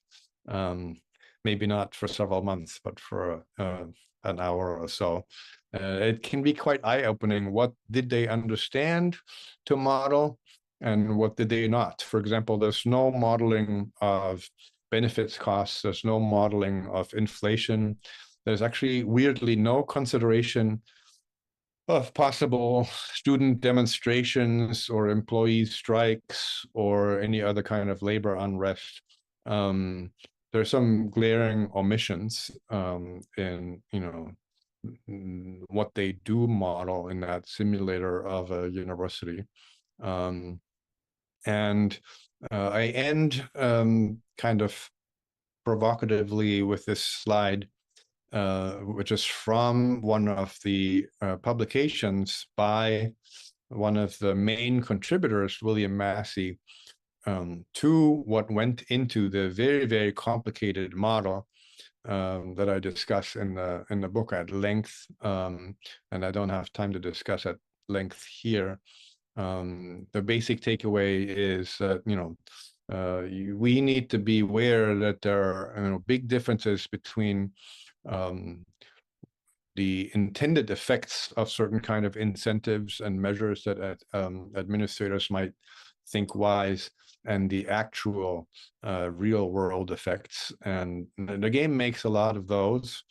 Maybe not for several months, but for an hour or so. It can be quite eye-opening. What did they understand to model and what did they not? For example, there's no modeling of benefits costs. There's no modeling of inflation. There's actually weirdly no consideration of possible student demonstrations or employee strikes or any other kind of labor unrest. There are some glaring omissions in what they do model in that simulator of a university. And I end kind of provocatively with this slide, which is from one of the publications by one of the main contributors, William Massey, to what went into the very, very complicated model that I discuss in the book at length, and I don't have time to discuss at length here. The basic takeaway is that we need to be aware that there are big differences between the intended effects of certain kind of incentives and measures that administrators might think wise and the actual real world effects. And the game makes a lot of those.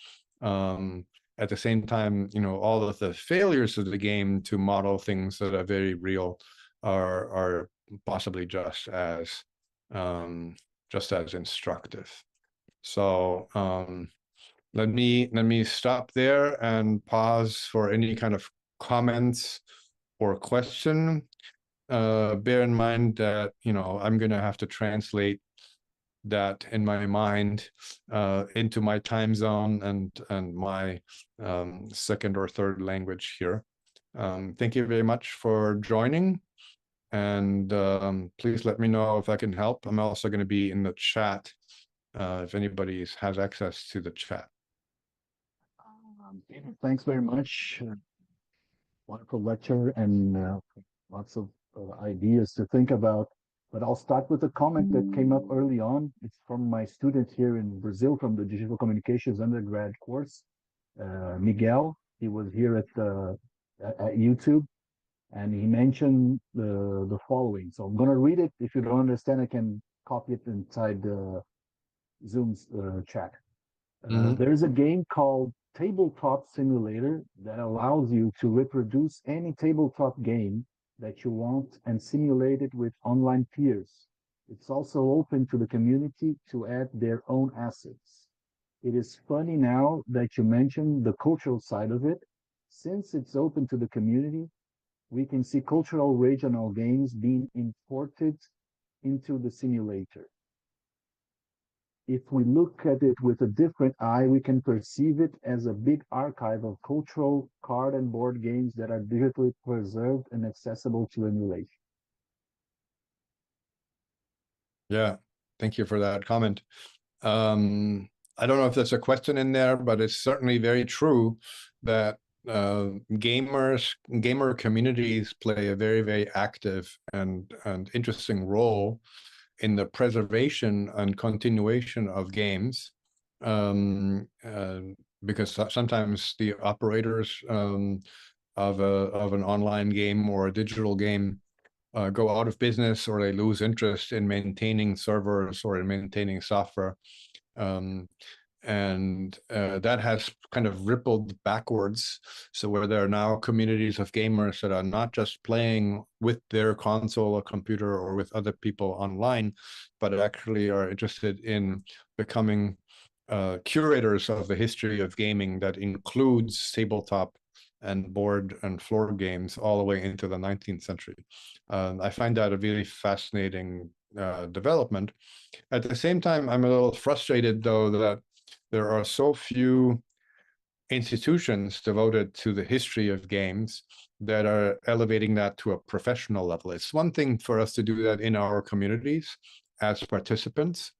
At the same time, all of the failures of the game to model things that are very real are possibly just as instructive. So let me stop there and pause for any kind of comments or question. Bear in mind that I'm going to have to translate that in my mind into my time zone and my second or third language here. Thank you very much for joining, and please let me know if I can help. I'm also going to be in the chat if anybody has access to the chat. Thanks very much. Wonderful lecture and lots of ideas to think about. But I'll start with a comment that came up early on. It's from my student here in Brazil from the Digital Communications undergrad course, Miguel. He was here at YouTube, and he mentioned the following. So I'm going to read it. If you don't understand, I can copy it inside the Zoom's chat. There's a game called tabletop simulator that allows you to reproduce any tabletop game that you want and simulate it with online peers. It's also open to the community to add their own assets. It is funny now that you mentioned the cultural side of it. Since it's open to the community, we can see cultural regional games being imported into the simulator. If we look at it with a different eye, we can perceive it as a big archive of cultural card and board games that are digitally preserved and accessible to emulation. Yeah, thank you for that comment. I don't know if there's a question in there, but it's certainly very true that gamer communities play a very, very active and interesting role in the preservation and continuation of games, because sometimes the operators of an online game or a digital game go out of business, or they lose interest in maintaining servers or in maintaining software. And that has kind of rippled backwards. So where there are now communities of gamers that are not just playing with their console or computer or with other people online, but actually are interested in becoming curators of the history of gaming that includes tabletop and board and floor games all the way into the 19th century. I find that a really fascinating development. At the same time, I'm a little frustrated, though, that there are so few institutions devoted to the history of games that are elevating that to a professional level. It's one thing for us to do that in our communities as participants.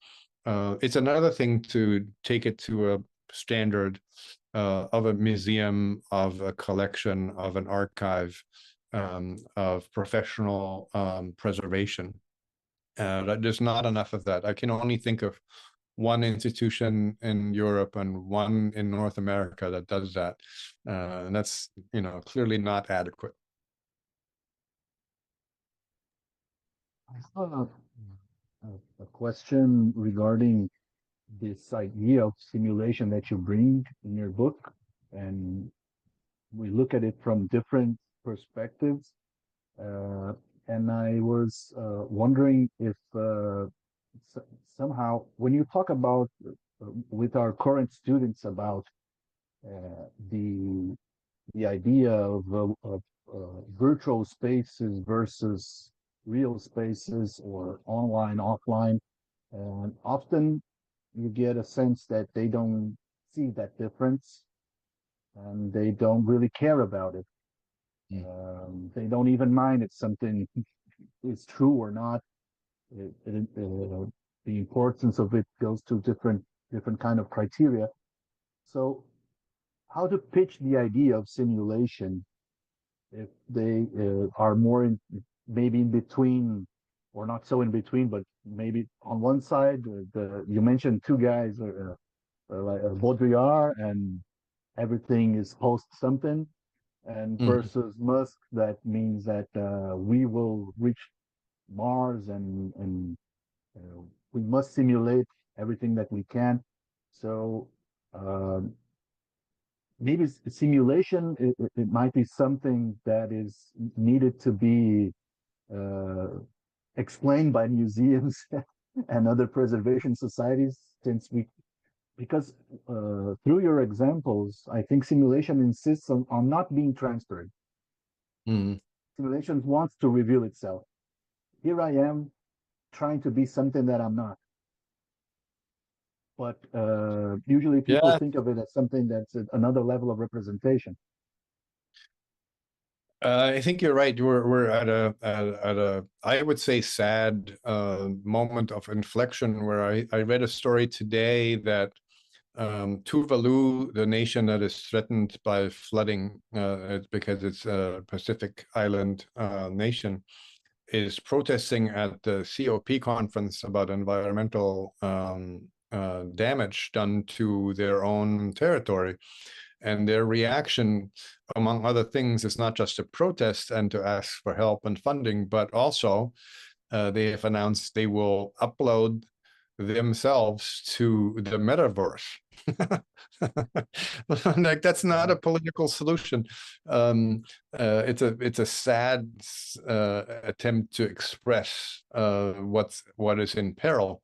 It's another thing to take it to a standard of a museum, of a collection, of an archive, of professional preservation. There's not enough of that. I can only think of one institution in Europe and one in North America that does that. And that's, clearly not adequate. I saw a question regarding this idea of simulation that you bring in your book, and we look at it from different perspectives. And I was wondering if somehow, when you talk about with our current students about the idea of virtual spaces versus real spaces, or online, offline, and often you get a sense that they don't see that difference, and they don't really care about it. They don't even mind if something is true or not. The importance of it goes to different kind of criteria. So, how to pitch the idea of simulation if they are more maybe in between, or not so in between, but maybe on one side, you mentioned two guys, like Baudrillard, and everything is post something, and versus Musk, that means that we will reach Mars, and we must simulate everything that we can. So maybe simulation, it might be something that is needed to be explained by museums and other preservation societies, because through your examples, I think simulation insists on not being transferred. Simulation wants to reveal itself. Here I am trying to be something that I'm not. But usually people think of it as something that's another level of representation. I think you're right. We're at a I would say sad moment of inflection, where I read a story today that Tuvalu, the nation that is threatened by flooding because it's a Pacific island nation, is protesting at the COP conference about environmental damage done to their own territory. And their reaction, among other things, is not just to protest and to ask for help and funding, but also they have announced they will upload themselves to the metaverse. Like, that's not a political solution. It's a sad attempt to express what is in peril.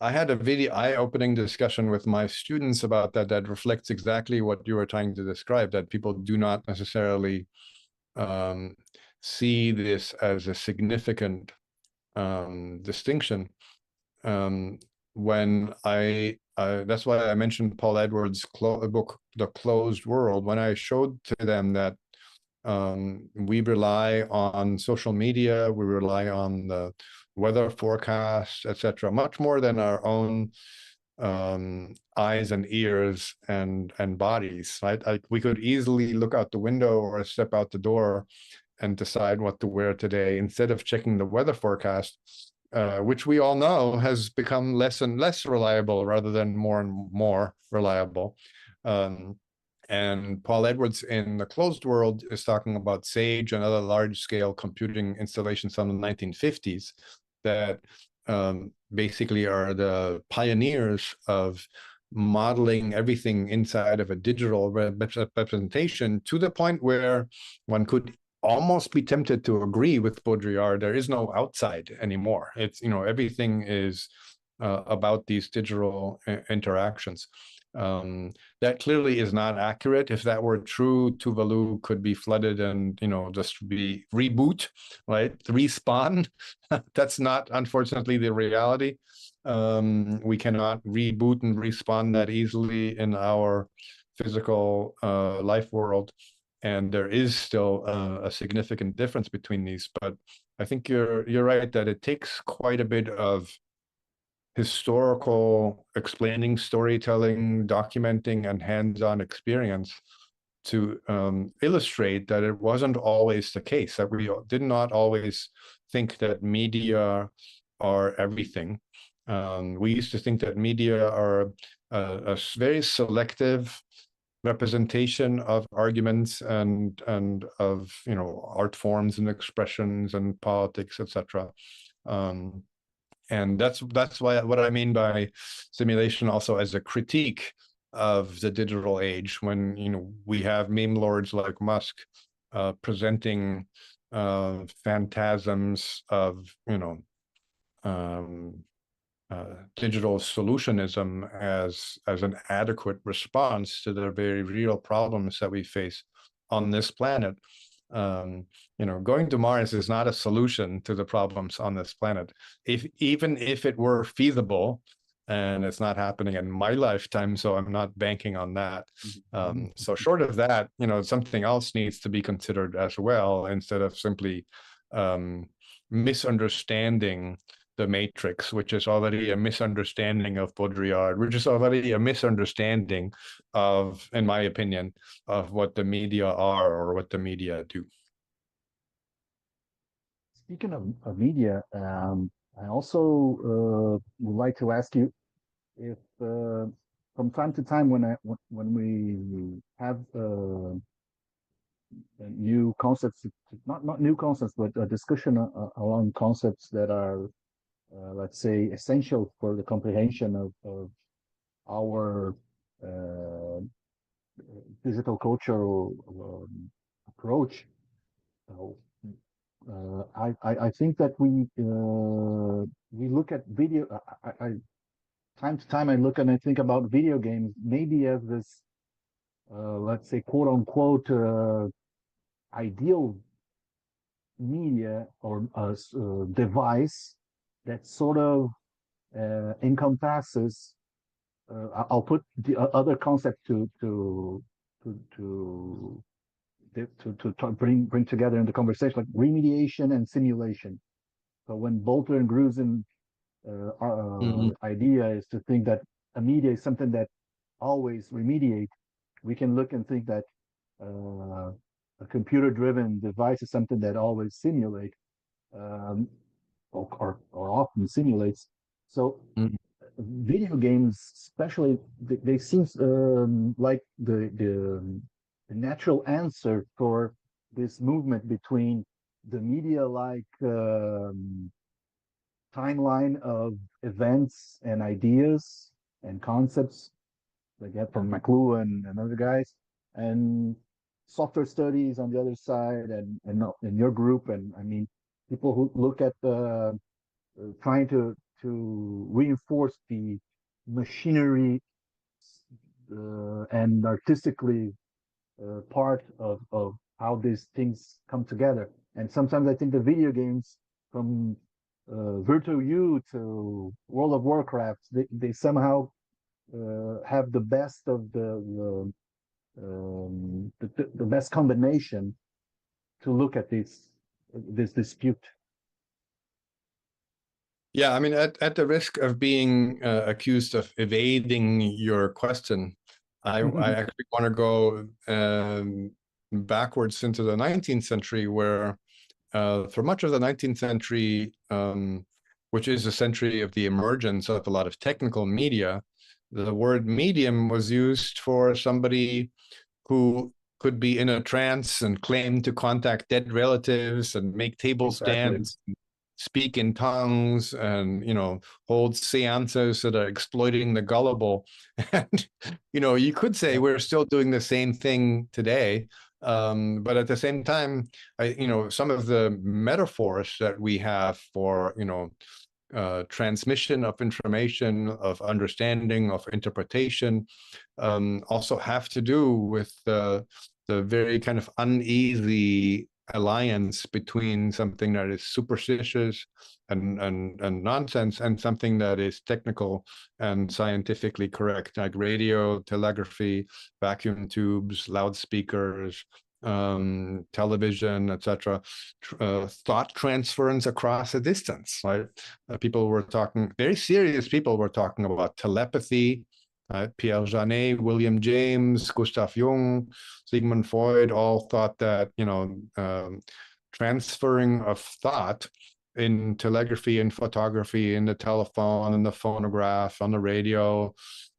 I had a video eye-opening discussion with my students about that reflects exactly what you were trying to describe, that people do not necessarily see this as a significant distinction. When that's why I mentioned Paul Edwards' book, The Closed World. When I showed to them that we rely on social media, we rely on the weather forecast, etc., much more than our own eyes and ears and bodies, right? Like, we could easily look out the window or step out the door and decide what to wear today instead of checking the weather forecast, which we all know has become less and less reliable rather than more and more reliable. And Paul Edwards in The Closed World is talking about SAGE and other large-scale computing installations from the 1950s that basically are the pioneers of modeling everything inside of a digital representation, to the point where one could almost be tempted to agree with Baudrillard. There is no outside anymore. It's, everything is about these digital interactions. That clearly is not accurate. If that were true, Tuvalu could be flooded and, just be reboot, right? Respawn. That's not, unfortunately, the reality. We cannot reboot and respawn that easily in our physical life world. And there is still a significant difference between these. But I think you're right that it takes quite a bit of historical explaining, storytelling, documenting, and hands-on experience to illustrate that it wasn't always the case, that we did not always think that media are everything. We used to think that media are a very selective representation of arguments and of art forms and expressions and politics, etc. And that's why what I mean by simulation also as a critique of the digital age, when we have meme lords like Musk presenting phantasms of digital solutionism as an adequate response to the very real problems that we face on this planet. Going to Mars is not a solution to the problems on this planet. Even if it were feasible, and it's not happening in my lifetime, so I'm not banking on that. So short of that, something else needs to be considered as well, instead of simply misunderstanding the Matrix, which is already a misunderstanding of Baudrillard, which is already a misunderstanding of, in my opinion, of what the media are or what the media do. Speaking of media, I also would like to ask you if from time to time when we have new concepts, not new concepts, but a discussion along concepts that are let's say essential for the comprehension of our digital cultural approach. I think that we look at video. Time to time I look and I think about video games maybe as this let's say quote unquote ideal media or device that sort of encompasses. I'll put the other concept to bring together in the conversation, like remediation and simulation. So when Bolter and Grusin idea is to think that a media is something that always remediate, we can look and think that a computer-driven device is something that always simulate. Or often simulates. So video games, especially, they seem like the natural answer for this movement between the media-like timeline of events and ideas and concepts they get from McLuhan and other guys, and software studies on the other side, and in your group, and I mean, people who look at the trying to reinforce the machinery and artistically part of how these things come together. And sometimes I think the video games, from Virtual U to World of Warcraft, they somehow have the best of the best combination to look at this dispute. Yeah, I mean, at the risk of being accused of evading your question, I actually want to go backwards into the 19th century, where for much of the 19th century, which is a century of the emergence of a lot of technical media, the word medium was used for somebody who could be in a trance and claim to contact dead relatives and make table stands, speak in tongues, and hold seances that are exploiting the gullible. And you could say we're still doing the same thing today, but at the same time, some of the metaphors that we have for transmission of information, of understanding, of interpretation, also have to do with the very kind of uneasy alliance between something that is superstitious and nonsense and something that is technical and scientifically correct, like radio, telegraphy, vacuum tubes, loudspeakers, television, etc. Thought transference across a distance, right? Very serious people were talking about telepathy. Pierre Janet, William James, Gustav Jung, Sigmund Freud all thought that transferring of thought in telegraphy and photography, in the telephone, in the phonograph, on the radio,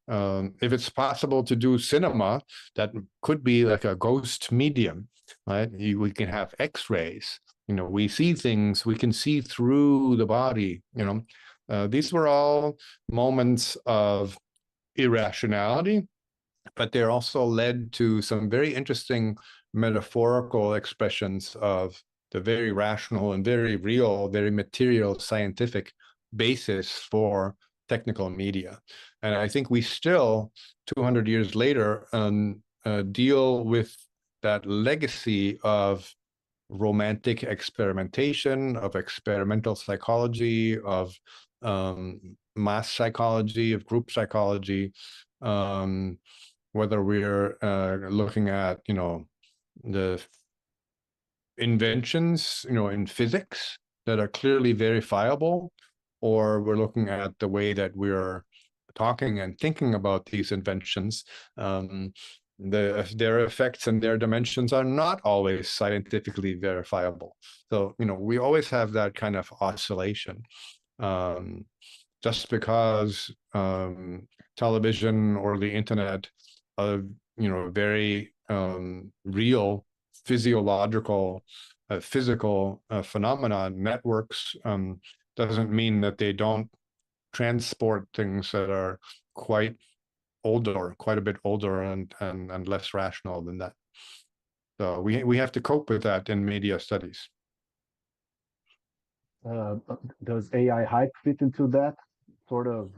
if it's possible to do cinema, that could be like a ghost medium, right? We can have X-rays. We see things. We can see through the body. These were all moments of irrationality, but they're also led to some very interesting metaphorical expressions of the very rational and very real, very material scientific basis for technical media. And I think we still, 200 years later, deal with that legacy of romantic experimentation, of experimental psychology, of mass psychology, of group psychology, whether we're looking at the inventions in physics that are clearly verifiable, or we're looking at the way that we're talking and thinking about these inventions. Their effects and their dimensions are not always scientifically verifiable. So we always have that kind of oscillation. Just because television or the internet are very real physiological physical phenomenon networks, doesn't mean that they don't transport things that are quite a bit older and less rational than that. So we have to cope with that in media studies. Does AI hype fit into that? Sort of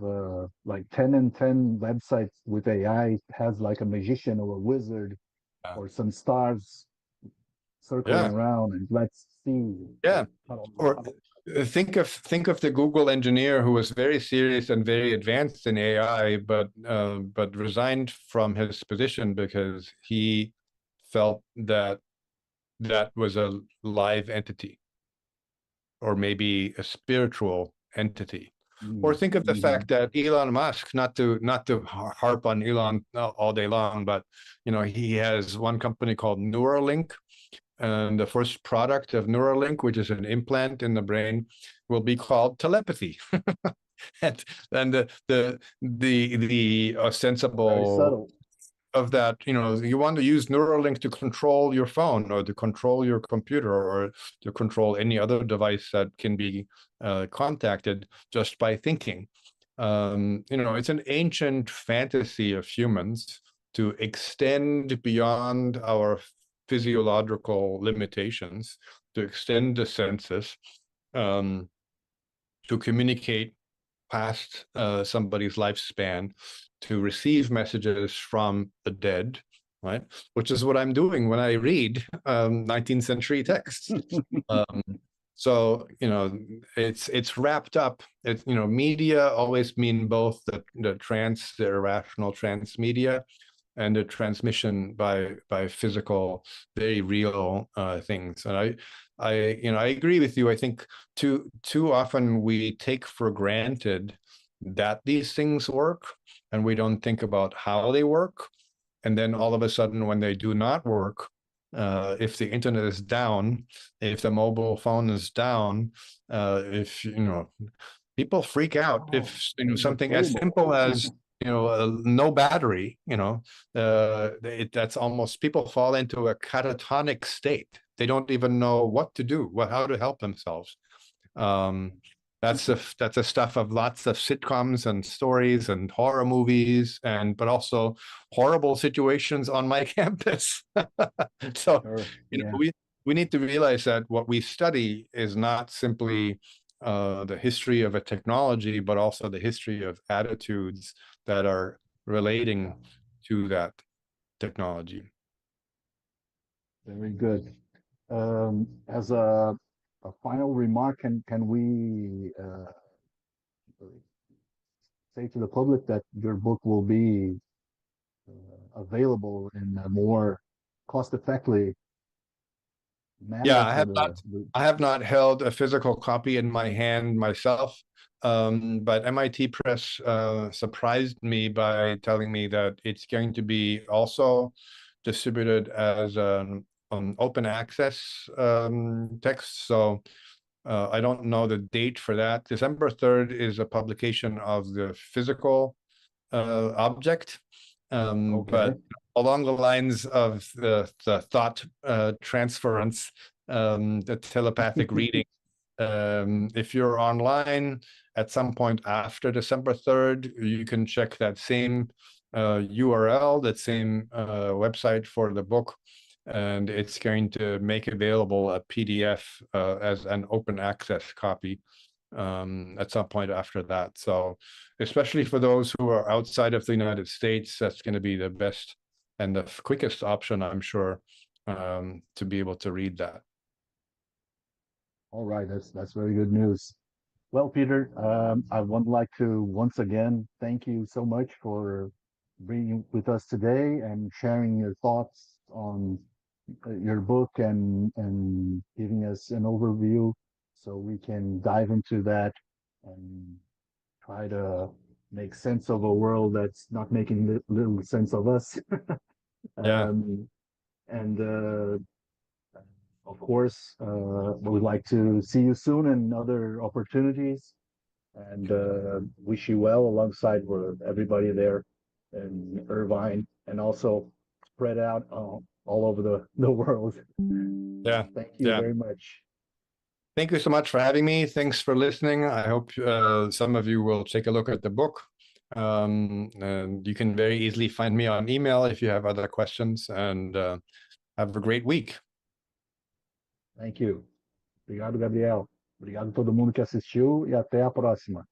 like 10 and 10 websites with AI has like a magician or a wizard or some stars circling around, and let's see. Or think of the Google engineer who was very serious and very advanced in AI, but resigned from his position because he felt that was a live entity, or maybe a spiritual entity. Or think of the fact that Elon Musk, not to harp on Elon all day long, but he has one company called Neuralink, and the first product of Neuralink, which is an implant in the brain, will be called telepathy. and the ostensible of that, you want to use Neuralink to control your phone or to control your computer or to control any other device that can be contacted just by thinking. It's an ancient fantasy of humans to extend beyond our physiological limitations, to extend the senses, to communicate past somebody's lifespan, to receive messages from the dead, right? Which is what I'm doing when I read 19th century texts. So, it's wrapped up. Media always mean both the irrational transmedia and the transmission by physical, very real things. And I agree with you. I think too often we take for granted that these things work, and we don't think about how they work. And then all of a sudden, when they do not work, if the internet is down, if the mobile phone is down, if people freak out. If something as simple as no battery, that's almost, people fall into a catatonic state. They don't even know what to do, how to help themselves. That's the stuff of lots of sitcoms and stories and horror movies, but also horrible situations on my campus. So, Sure. we need to realize that what we study is not simply the history of a technology, but also the history of attitudes that are relating to that technology. Very good. As a final remark, can we say to the public that your book will be available in a more cost-effectively manner? Yeah, I have not held a physical copy in my hand myself, but MIT Press surprised me by telling me that it's going to be also distributed as an open access text. So I don't know the date for that. December 3rd is a publication of the physical object, but along the lines of the thought transference, the telepathic reading. If you're online at some point after December 3rd, you can check that same URL, that same website for the book, and it's going to make available a PDF as an open access copy at some point after that. So especially for those who are outside of the United States, that's going to be the best and the quickest option, I'm sure, to be able to read that. All right, that's very good news. Well, Peter, I would like to once again thank you so much for being with us today and sharing your thoughts on your book and giving us an overview so we can dive into that and try to make sense of a world that's not making little sense of us. Yeah. And of course, we'd like to see you soon in other opportunities, and wish you well alongside with everybody there in Irvine, and also spread out all over the world. Yeah. Thank you very much. Thank you so much for having me. Thanks for listening. I hope some of you will take a look at the book. And you can very easily find me on email if you have other questions, and have a great week. Thank you. Obrigado, Gabriel. Obrigado a todo mundo que assistiu e até a próxima.